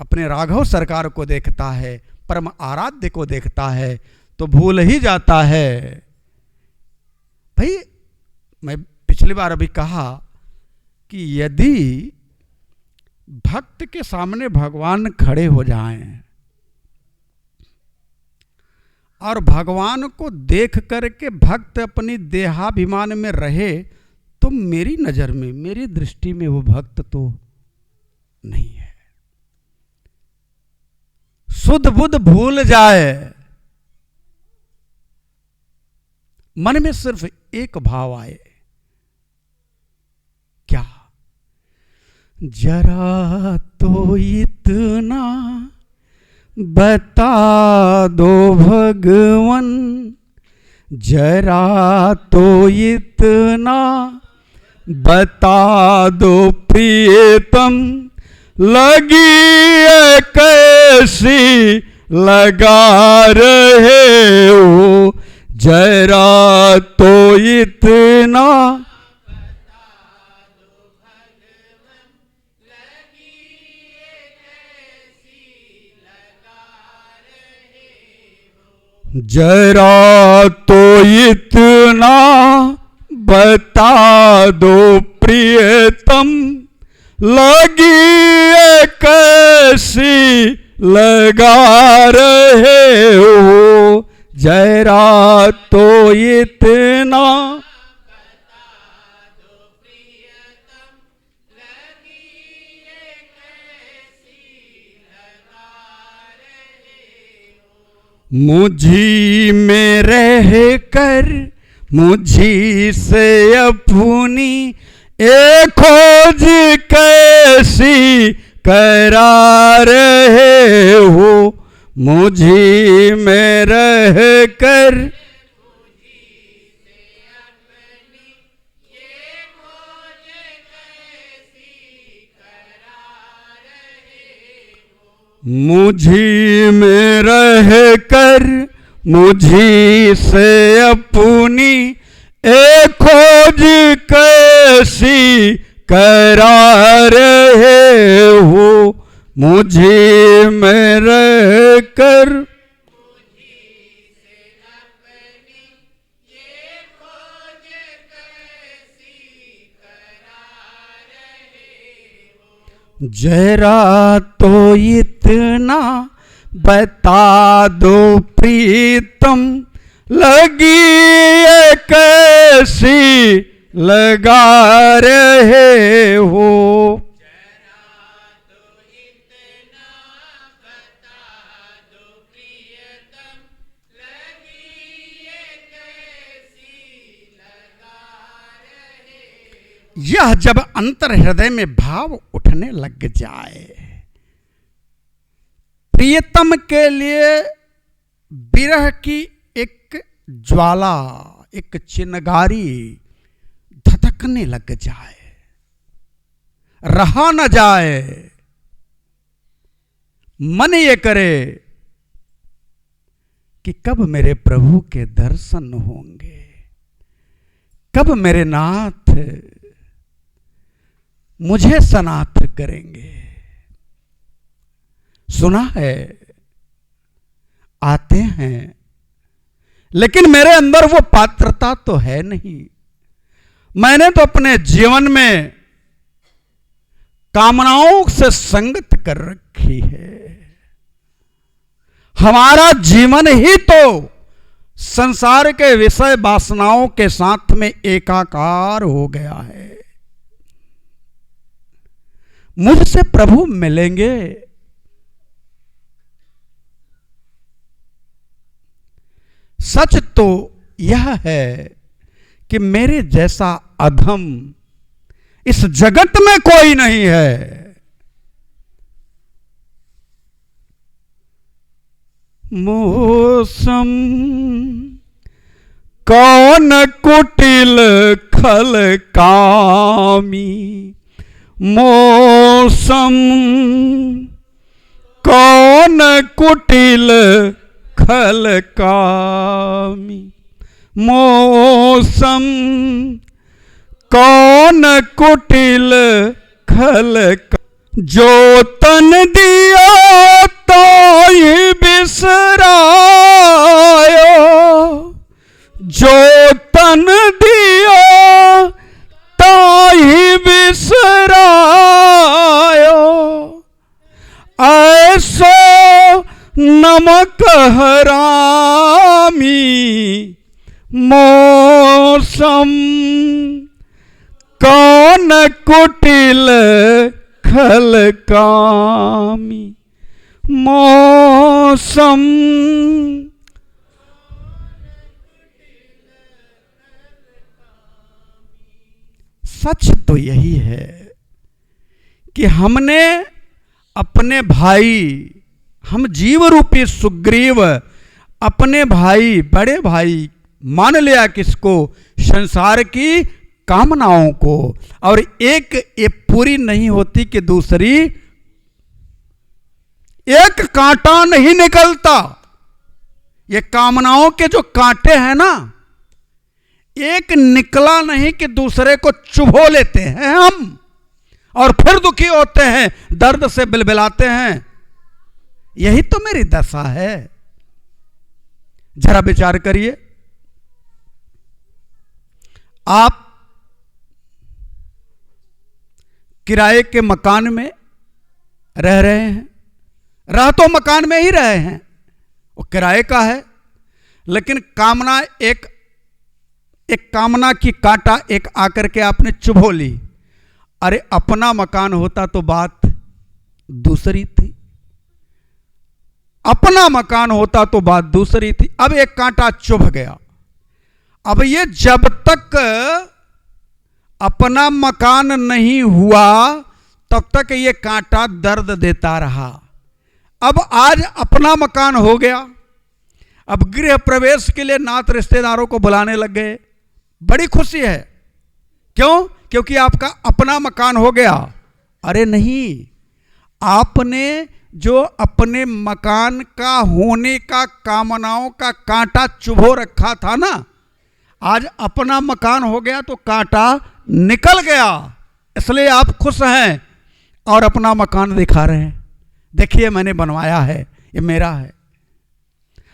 अपने राघव सरकार को देखता है, परम आराध्य को देखता है, तो भूल ही जाता है भाई मैं पिछली बार अभी कहा कि यदि भक्त के सामने भगवान खड़े हो जाएं और भगवान को देख करके भक्त अपनी देहाभिमान में रहे, तो मेरी नजर में, मेरी दृष्टि में वो भक्त तो नहीं है। सुध बुध भूल जाए, मन में सिर्फ एक भाव आए, क्या? जरा तो इतना बता दो भगवन, जरा तो इतना बता दो प्रियतम, लगी है कैसी लगा रहे हो, जरा तो इतना जरा तो इतना बता दो प्रियतम, लगी है कैसी लगा रहे हो, जरा तो इतना बता दो प्रियतम, लगी है कैसी लगा रहे हो। मुझी में रह कर मुझी से अपनी एक खोज कैसी करा रहे हो, मुझी में रह कर मुझी से अपनी ये खोज कैसी करा रहे हो, मुझी में रह कर मुझी से अपनी एक खोज कैसी करा रहे हो, मुझे में रह कर मुझी से अपनी ये खोज कैसी करा रहे हो, जरा तो इतना बता दो प्रीतम, लगी है कैसी लगा रहे हो, जरा तो इतना बता दो प्रियतम, लगी है कैसी लगा रहे हो। यह जब अंतर हृदय में भाव उठने लग जाए, प्रियतम के लिए विरह की एक ज्वाला, एक चिनगारी धधकने लग जाए, रहा न जाए, मन ये करे कि कब मेरे प्रभु के दर्शन होंगे, कब मेरे नाथ मुझे सनाथ करेंगे। सुना है आते हैं, लेकिन मेरे अंदर वो पात्रता तो है नहीं। मैंने तो अपने जीवन में कामनाओं से संगत कर रखी है। हमारा जीवन ही तो संसार के विषय वासनाओं के साथ में एकाकार हो गया है। मुझसे प्रभु मिलेंगे, सच तो यह है कि मेरे जैसा अधम इस जगत में कोई नहीं है। मौसम कौन कुटिल खल कामी, मौसम कौन कुटिल खल कामी, मौसम कौन कुटिल खल का, जो तन दिया तो ही बिसरायो, जो तन दिया सो नमक हरामी मौसम, कौन कुटिल खल कामी मौसम। सच तो यही है कि हमने अपने भाई, हम जीव रूपी सुग्रीव अपने भाई, बड़े भाई मान लिया किसको? संसार की कामनाओं को। और एक ये पूरी नहीं होती कि दूसरी, एक कांटा नहीं निकलता। ये कामनाओं के जो कांटे हैं ना, एक निकला नहीं कि दूसरे को चुभो लेते हैं हम, और फिर दुखी होते हैं, दर्द से बिलबिलाते हैं। यही तो मेरी दशा है। जरा विचार करिए, आप किराए के मकान में रह रहे हैं, रह तो मकान में ही रहे हैं, वो किराए का है, लेकिन कामना एक कामना की कांटा एक आकर के आपने चुभो ली। अरे अपना मकान होता तो बात दूसरी थी, अपना मकान होता तो बात दूसरी थी। अब एक कांटा चुभ गया। अब ये जब तक अपना मकान नहीं हुआ तब तक ये कांटा दर्द देता रहा। अब आज अपना मकान हो गया, अब गृह प्रवेश के लिए नात रिश्तेदारों को बुलाने लग गए, बड़ी खुशी है। क्यों? क्योंकि आपका अपना मकान हो गया। अरे नहीं, आपने जो अपने मकान का होने का कामनाओं का कांटा चुभो रखा था ना, आज अपना मकान हो गया तो कांटा निकल गया, इसलिए आप खुश हैं और अपना मकान दिखा रहे हैं, देखिए मैंने बनवाया है, ये मेरा है।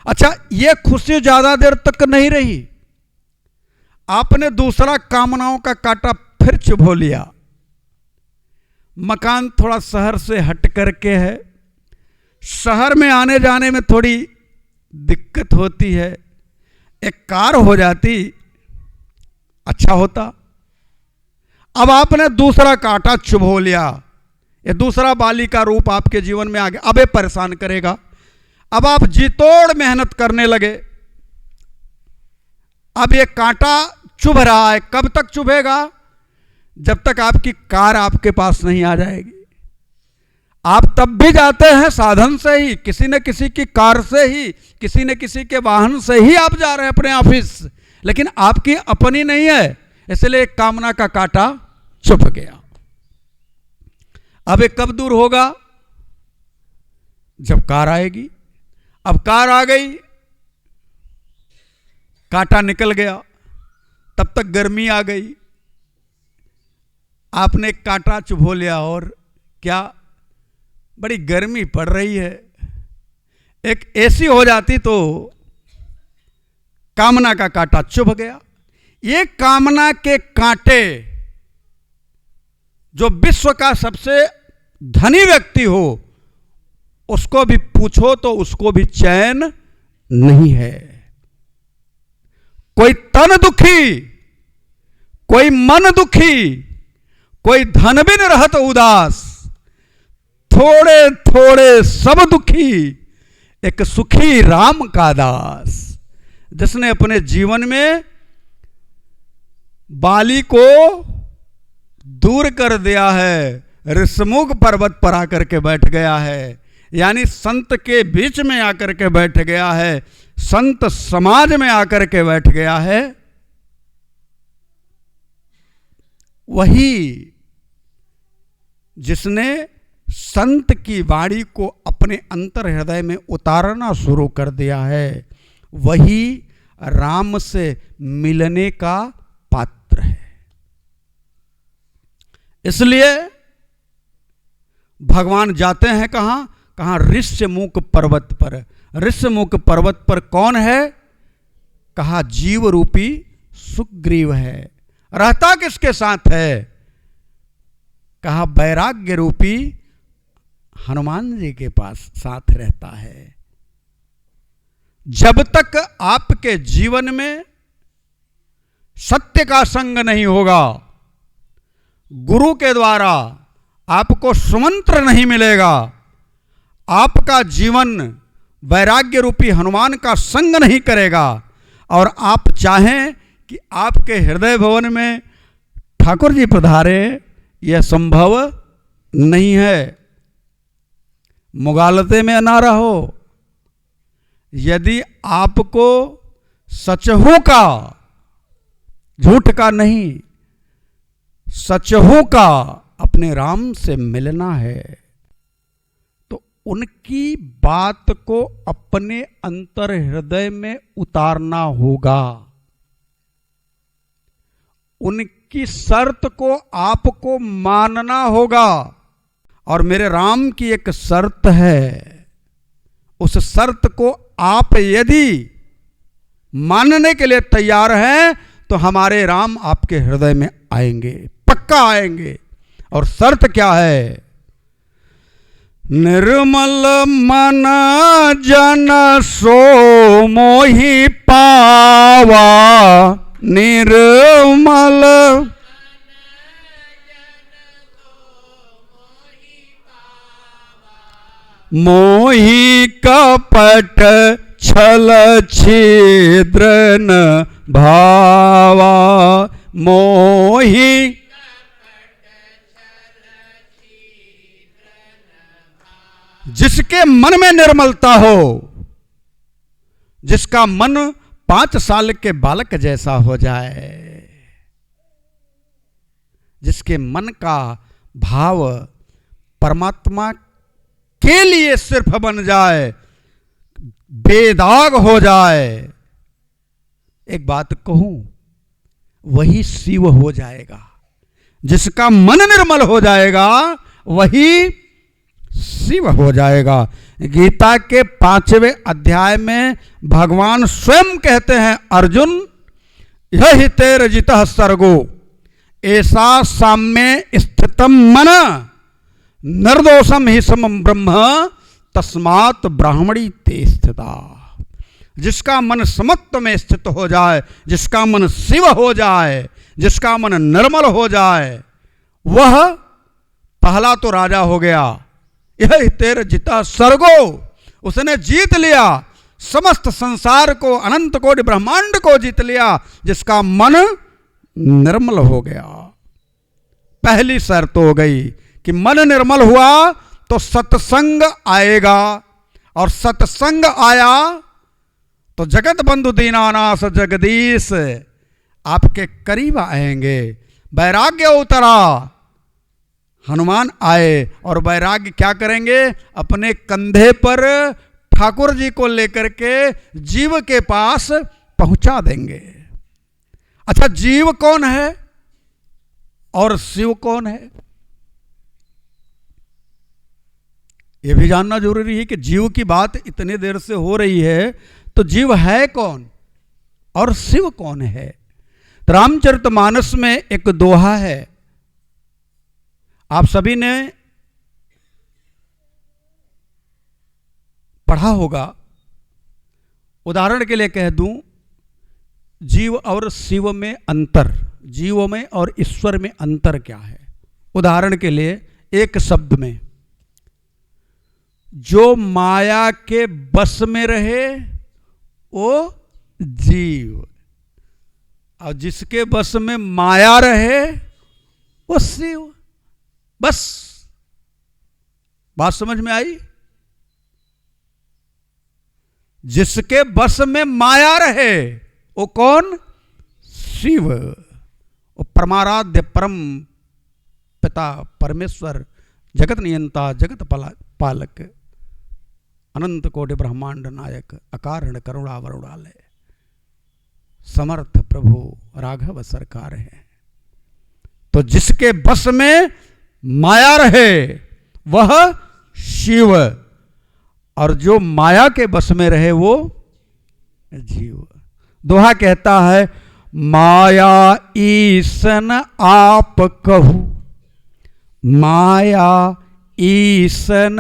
अच्छा, ये खुशी ज्यादा देर तक नहीं रही, आपने दूसरा कामनाओं का कांटा फिर चुभो लिया। मकान थोड़ा शहर से हट करके है, शहर में आने जाने में थोड़ी दिक्कत होती है, एक कार हो जाती अच्छा होता। अब आपने दूसरा कांटा चुभो लिया, ये दूसरा बाली का रूप आपके जीवन में आ गया, अब ये परेशान करेगा। अब आप जी तोड़ मेहनत करने लगे, अब ये कांटा चुभ रहा है। कब तक चुभेगा? जब तक आपकी कार आपके पास नहीं आ जाएगी। आप तब भी जाते हैं साधन से ही, किसी न किसी की कार से ही, किसी न किसी के वाहन से ही आप जा रहे हैं अपने ऑफिस, लेकिन आपकी अपनी नहीं है, इसलिए कामना का कांटा चुभ गया। अब ये कब दूर होगा? जब कार आएगी। अब कार आ गई, कांटा निकल गया, तब तक गर्मी आ गई, आपने कांटा चुभो लिया और क्या, बड़ी गर्मी पड़ रही है, एक एसी हो जाती तो कामना का कांटा चुभ गया। ये कामना के कांटे, जो विश्व का सबसे धनी व्यक्ति हो उसको भी पूछो तो उसको भी चैन नहीं है। कोई तन दुखी, कोई मन दुखी, कोई धन बिन रहत उदास, थोड़े थोड़े सब दुखी, एक सुखी राम का दास। जिसने अपने जीवन में बाली को दूर कर दिया है, ऋषमुख पर्वत पर आकर के बैठ गया है, यानी संत के बीच में आकर के बैठ गया है, संत समाज में आकर के बैठ गया है, वही जिसने संत की वाणी को अपने अंतर हृदय में उतारना शुरू कर दिया है, वही राम से मिलने का पात्र है। इसलिए भगवान जाते हैं कहां? कहां? ऋष्यमुख पर्वत पर। ऋष्यमुख पर्वत पर कौन है? कहा जीव रूपी सुग्रीव है। रहता किसके साथ है? कहा वैराग्य रूपी हनुमान जी के पास साथ रहता है। जब तक आपके जीवन में सत्य का संग नहीं होगा, गुरु के द्वारा आपको सुमंत्र नहीं मिलेगा, आपका जीवन वैराग्य रूपी हनुमान का संग नहीं करेगा, और आप चाहें कि आपके हृदय भवन में ठाकुर जी पधारे, यह संभव नहीं है। मुगालते में ना रहो। यदि आपको सचहु का, झूठ का नहीं, सचहु का अपने राम से मिलना है, तो उनकी बात को अपने अंतर हृदय में उतारना होगा। उनकी शर्त को आपको मानना होगा। और मेरे राम की एक शर्त है, उस शर्त को आप यदि मानने के लिए तैयार हैं तो हमारे राम आपके हृदय में आएंगे, पक्का आएंगे। और शर्त क्या है? निर्मल मन जन सो मोहि पावा, निर्मल मोहि कपट छल छिद्र न भावा, मोहि जिसके मन में निर्मलता हो, जिसका मन 5 साल के बालक जैसा हो जाए, जिसके मन का भाव परमात्मा के लिए सिर्फ बन जाए, बेदाग हो जाए, एक बात कहूं, वही शिव हो जाएगा। जिसका मन निर्मल हो जाएगा वही शिव हो जाएगा। गीता के 5वें अध्याय में भगवान स्वयं कहते हैं, अर्जुन यह ही तेर जितः सर्गो ऐसा साम्य स्थितम मन निर्दोषम ही समम ब्रह्म तस्मात् ब्राह्मणी ते स्थिता। जिसका मन समत्व में स्थित हो जाए, जिसका मन शिव हो जाए, जिसका मन निर्मल हो जाए, वह पहला तो राजा हो गया। यह तेरे जिता सर्गो, उसने जीत लिया समस्त संसार को, अनंत कोटि ब्रह्मांड को जीत लिया, जिसका मन निर्मल हो गया। पहली शर्त हो गई कि मन निर्मल हुआ तो सत्संग आएगा, और सत्संग आया तो जगत बंधु दीनानाथ जगदीश आपके करीब आएंगे। वैराग्य उतरा, हनुमान आए, और वैराग्य क्या करेंगे? अपने कंधे पर ठाकुर जी को लेकर के जीव के पास पहुंचा देंगे। अच्छा, जीव कौन है और शिव कौन है? यह भी जानना जरूरी है कि जीव की बात इतनी देर से हो रही है, तो जीव है कौन और शिव कौन है? तो रामचरितमानस में एक दोहा है, आप सभी ने पढ़ा होगा। उदाहरण के लिए कह दूं, जीव और शिव में अंतर, जीव में और ईश्वर में अंतर क्या है? उदाहरण के लिए एक शब्द में, जो माया के बस में रहे वो जीव, और जिसके बस में माया रहे वो शिव। बस बात समझ में आई? जिसके बस में माया रहे वो कौन? शिव। वो परमाराध्य परम पिता परमेश्वर, जगत नियंता, जगत पालक, अनंत कोटि ब्रह्मांड नायक, अकारण करुणा वरुणालय, समर्थ प्रभु राघव सरकार है। तो जिसके बस में माया रहे वह शिव, और जो माया के बस में रहे वो जीव। दोहा कहता है, माया ईसन आप कहू, माया ईसन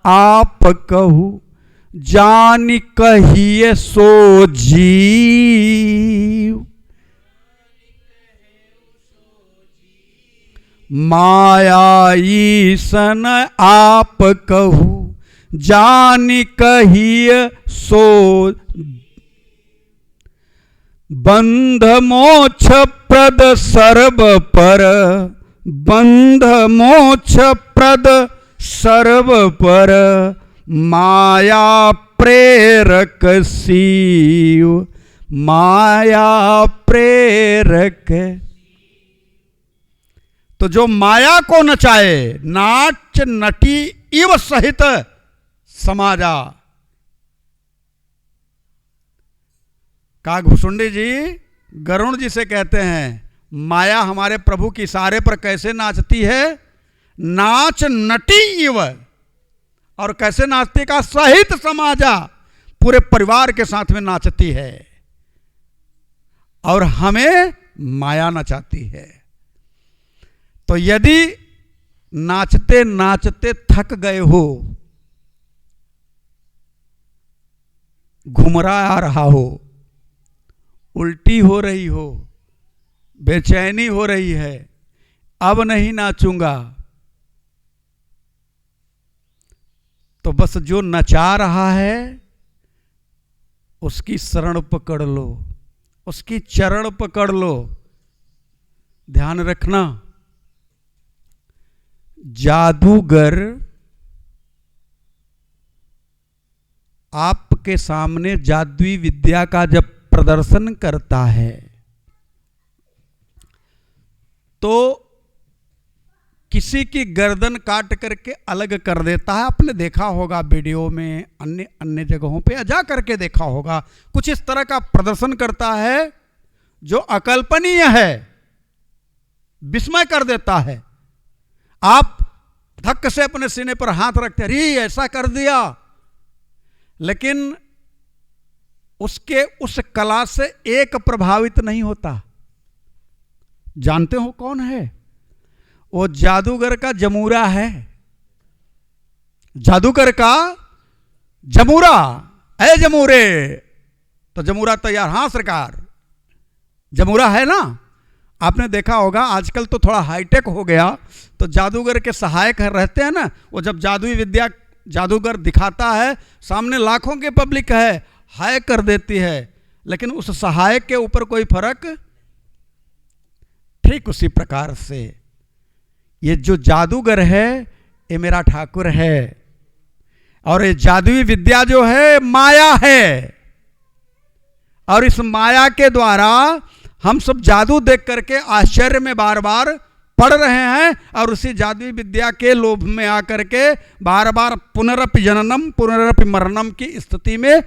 आप कहू जान कहिए सो जीव। माया ईसन आप कहू जान कहिए सो। बंध मोक्ष प्रद सर्व पर, बंध मोक्ष प्रद सर्व पर, माया प्रेरक शिव, माया प्रेरक। तो जो माया को नचाए, नाच नटी इव सहित समाजा। कागभूषुंडी जी गरुण जी से कहते हैं, माया हमारे प्रभु के इशारे पर कैसे नाचती है? नाच नटी इव। और कैसे नाचती का? सहित समाजा, पूरे परिवार के साथ में नाचती है। और हमें माया नचाती है। तो यदि नाचते नाचते थक गए हो, घुमरा आ रहा हो, उल्टी हो रही हो, बेचैनी हो रही है, अब नहीं नाचूंगा, तो बस जो नचा रहा है उसकी शरण पकड़ लो, उसकी चरण पकड़ लो। ध्यान रखना, जादूगर आपके सामने जादुई विद्या का जब प्रदर्शन करता है तो किसी की गर्दन काट करके अलग कर देता है। आपने देखा होगा वीडियो में, अन्य अन्य जगहों पे जा करके देखा होगा। कुछ इस तरह का प्रदर्शन करता है जो अकल्पनीय है, विस्मय कर देता है। आप धक्क से अपने सीने पर हाथ रखते, अरे ऐसा कर दिया। लेकिन उसके उस कला से एक प्रभावित नहीं होता। जानते हो कौन है? वो जादूगर का जमूरा है। जादूगर का जमूरा। ऐ जमूरे, तो जमूरा तैयार। हाँ सरकार, जमूरा है ना। आपने देखा होगा आजकल तो थोड़ा हाईटेक हो गया, तो जादूगर के सहायक रहते हैं ना, वो जब जादुई विद्या जादूगर दिखाता है, सामने लाखों की पब्लिक है, हाय कर देती है, लेकिन उस सहायक के ऊपर कोई फर्क। ठीक उसी प्रकार से ये जो जादूगर है ये मेरा ठाकुर है, और ये जादुई विद्या जो है माया है। और इस माया के द्वारा हम सब जादू देख करके आश्चर्य में बार बार पढ़ रहे हैं, और उसी जादुई विद्या के लोभ में आकर के बार बार पुनरपि जननम पुनरपि मरणम की स्थिति में।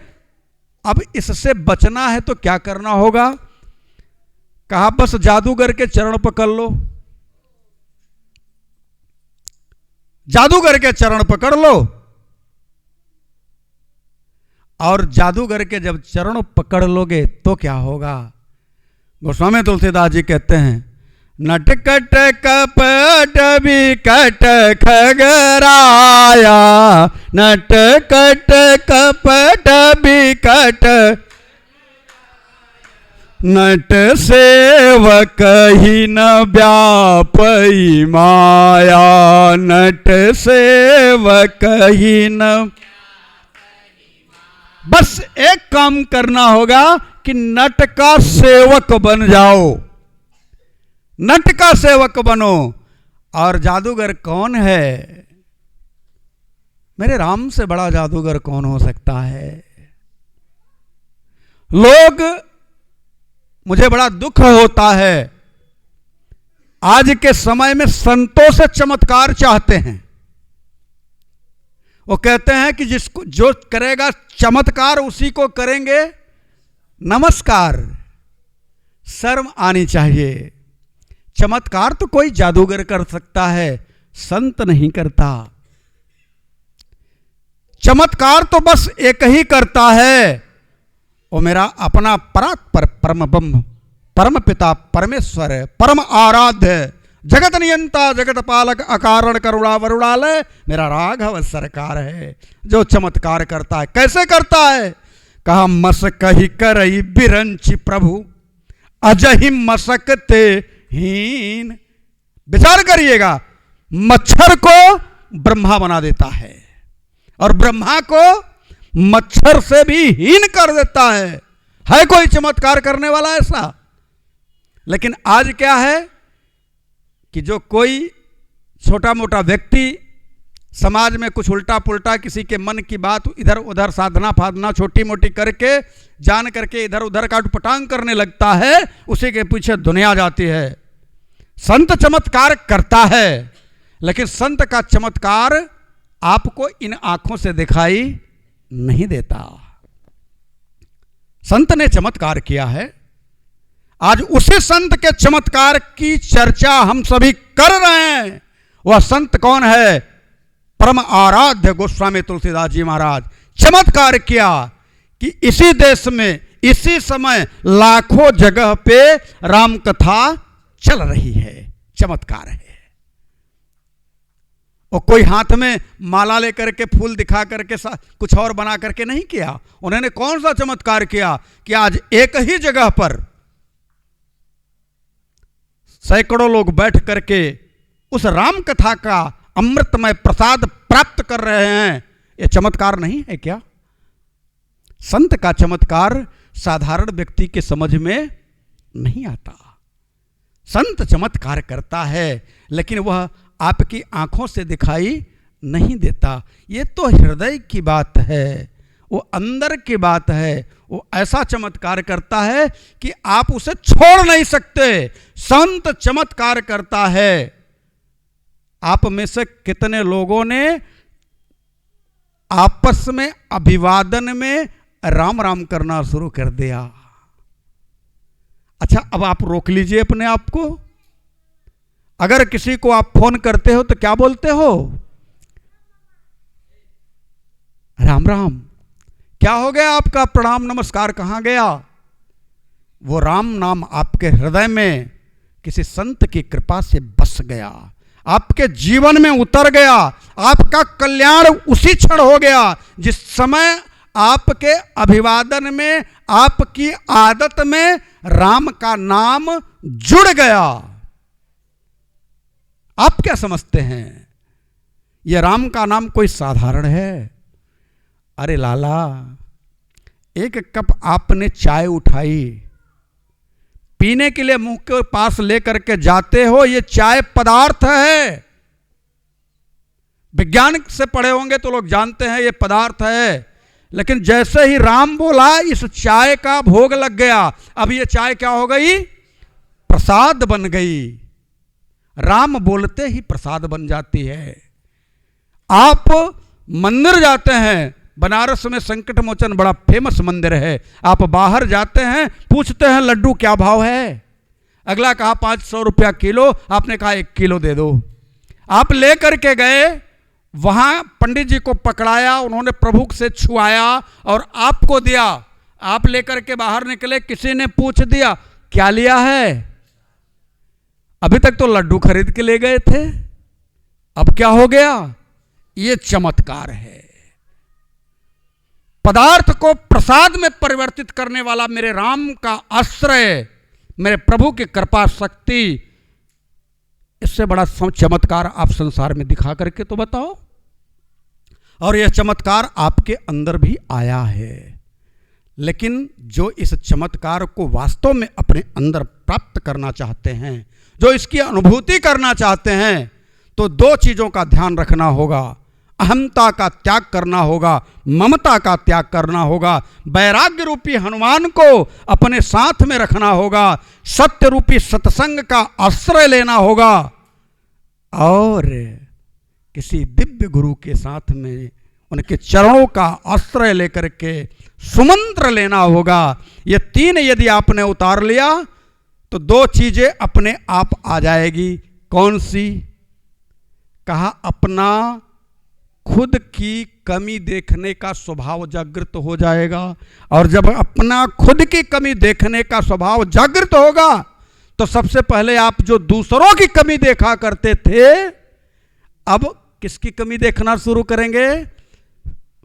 अब इससे बचना है तो क्या करना होगा? कहा बस जादूगर के चरण पकड़ लो, जादूगर के चरण पकड़ लो। और जादूगर के जब चरण पकड़ लोगे तो क्या होगा? गोस्वामी तुलसीदास जी कहते हैं, नटकट कपट विकट खगराया, नटकट कपट विकट नट सेवक ही न व्यापई माया, नट सेवक ही न। बस एक काम करना होगा कि नट का सेवक बन जाओ, नट का सेवक बनो। और जादूगर कौन है? मेरे राम से बड़ा जादूगर कौन हो सकता है? लोग, मुझे बड़ा दुख होता है, आज के समय में संतों से चमत्कार चाहते हैं। वो कहते हैं कि जिसको जो करेगा चमत्कार उसी को करेंगे नमस्कार। शर्म आनी चाहिए। चमत्कार तो कोई जादूगर कर सकता है, संत नहीं करता। चमत्कार तो बस एक ही करता है, वो मेरा अपना परात्पर परम ब्रह्म, परम पिता परमेश्वर, परम आराध्य जगत नियंता जगत पालक अकारण करुणा वरुणालय मेरा राघव सरकार है। जो चमत्कार करता है, कैसे करता है? कहा मसक ही करई बिरंची प्रभु अजहि मसकते हीन। विचार करिएगा, मच्छर को ब्रह्मा बना देता है और ब्रह्मा को मच्छर से भी हीन कर देता है कोई चमत्कार करने वाला ऐसा? लेकिन आज क्या है कि जो कोई छोटा मोटा व्यक्ति समाज में कुछ उल्टा पुल्टा किसी के मन की बात इधर उधर साधना फाधना छोटी मोटी करके जान करके इधर उधर का उटपटांग करने लगता है, उसी के पीछे दुनिया जाती है। संत चमत्कार करता है, लेकिन संत का चमत्कार आपको इन आंखों से दिखाई नहीं देता। संत ने चमत्कार किया है, आज उसी संत के चमत्कार की चर्चा हम सभी कर रहे हैं। वह संत कौन है? परम आराध्य गोस्वामी तुलसीदास जी महाराज। चमत्कार किया कि इसी देश में इसी समय लाखों जगह पे राम कथा चल रही है। चमत्कार है। और कोई हाथ में माला लेकर के फूल दिखा करके कुछ और बना करके नहीं किया। उन्होंने कौन सा चमत्कार किया कि आज एक ही जगह पर सैकड़ों लोग बैठ करके उस राम कथा का अमृतमय प्रसाद प्राप्त कर रहे हैं। यह चमत्कार नहीं है क्या? संत का चमत्कार साधारण व्यक्ति के समझ में नहीं आता। संत चमत्कार करता है, लेकिन वह आपकी आंखों से दिखाई नहीं देता। ये तो हृदय की बात है, वो अंदर की बात है। वो ऐसा चमत्कार करता है कि आप उसे छोड़ नहीं सकते। संत चमत्कार करता है। आप में से कितने लोगों ने आपस में अभिवादन में राम राम करना शुरू कर दिया? अच्छा, अब आप रोक लीजिए अपने आप को। अगर किसी को आप फोन करते हो तो क्या बोलते हो? राम राम। क्या हो गया आपका? प्रणाम नमस्कार कहां गया? वो राम नाम आपके हृदय में किसी संत की कृपा से बस गया, आपके जीवन में उतर गया। आपका कल्याण उसी क्षण हो गया जिस समय आपके अभिवादन में, आपकी आदत में राम का नाम जुड़ गया। आप क्या समझते हैं यह राम का नाम कोई साधारण है? अरे लाला, एक कप आपने चाय उठाई, पीने के लिए मुंह के पास लेकर के जाते हो, यह चाय पदार्थ है। विज्ञान से पढ़े होंगे तो लोग जानते हैं यह पदार्थ है। लेकिन जैसे ही राम बोला, इस चाय का भोग लग गया। अब यह चाय क्या हो गई? प्रसाद बन गई। राम बोलते ही प्रसाद बन जाती है। आप मंदिर जाते हैं, बनारस में संकट मोचन बड़ा फेमस मंदिर है। आप बाहर जाते हैं, पूछते हैं लड्डू क्या भाव है? अगला कहा 500 रुपया किलो, आपने कहा 1 किलो दे दो। आप ले करके गए, वहां पंडित जी को पकड़ाया, उन्होंने प्रभु से छुआया और आपको दिया। आप लेकर के बाहर निकले, किसी ने पूछ दिया क्या लिया है? अभी तक तो लड्डू खरीद के ले गए थे, अब क्या हो गया? ये चमत्कार है। पदार्थ को प्रसाद में परिवर्तित करने वाला मेरे राम का आश्रय, मेरे प्रभु की कृपा शक्ति, इससे बड़ा चमत्कार आप संसार में दिखा करके तो बताओ। और यह चमत्कार आपके अंदर भी आया है। लेकिन जो इस चमत्कार को वास्तव में अपने अंदर प्राप्त करना चाहते हैं, जो इसकी अनुभूति करना चाहते हैं, तो 2 चीजों का ध्यान रखना होगा। अहंता का त्याग करना होगा, ममता का त्याग करना होगा, वैराग्य रूपी हनुमान को अपने साथ में रखना होगा, सत्य रूपी सत्संग का आश्रय लेना होगा और किसी दिव्य गुरु के साथ में उनके चरणों का आश्रय लेकर के सुमंत्र लेना होगा। ये 3 यदि आपने उतार लिया तो 2 चीजें अपने आप आ जाएगी। कौन सी? कहा अपना खुद की कमी देखने का स्वभाव जागृत हो जाएगा। और जब अपना खुद की कमी देखने का स्वभाव जागृत होगा तो सबसे पहले आप जो दूसरों की कमी देखा करते थे, अब किसकी कमी देखना शुरू करेंगे?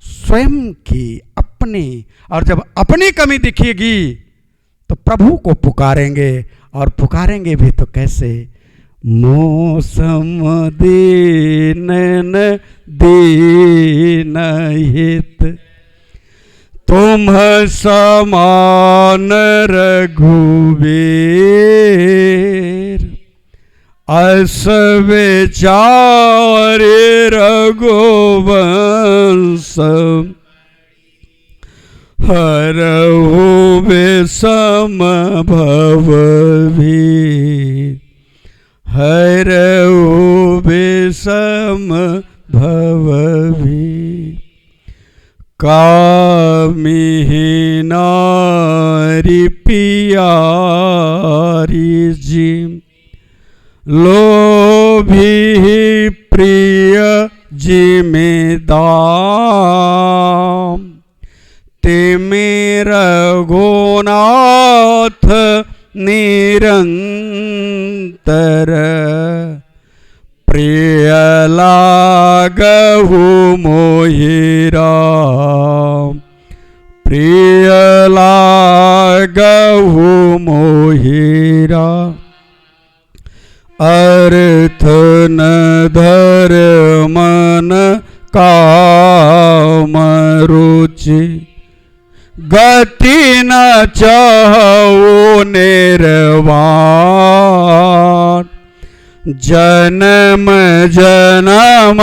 स्वयं की, अपनी। और जब अपनी कमी दिखेगी तो प्रभु को पुकारेंगे, और पुकारेंगे भी तो कैसे? मौसम दीन दीन हित तुम समान रघुवीर, अस विचारे रघुवंश हरहु विषम भवभीर, हरहु विषम भवभीर। कामिही नारी पियारी जी, लोभी प्रिय जिमेदाम, तिमि रघुनाथ निरंतर, प्रिय लागहु मोहि राम, प्रिय लागहु मोहि राम। अर्थ न धर्म न काम रुचि, गति न चाहु निर्वाण, जन्म जन्म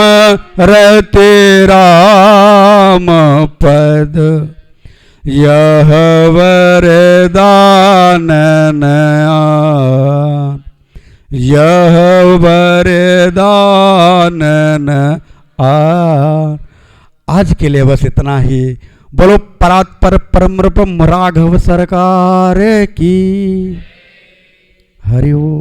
रति राम पद, यह वरदान नयान, यह वरदान नयान। आज के लिए बस इतना ही। बोलो परात्पर परम रूपम राघव सरकार की। हरि ओम।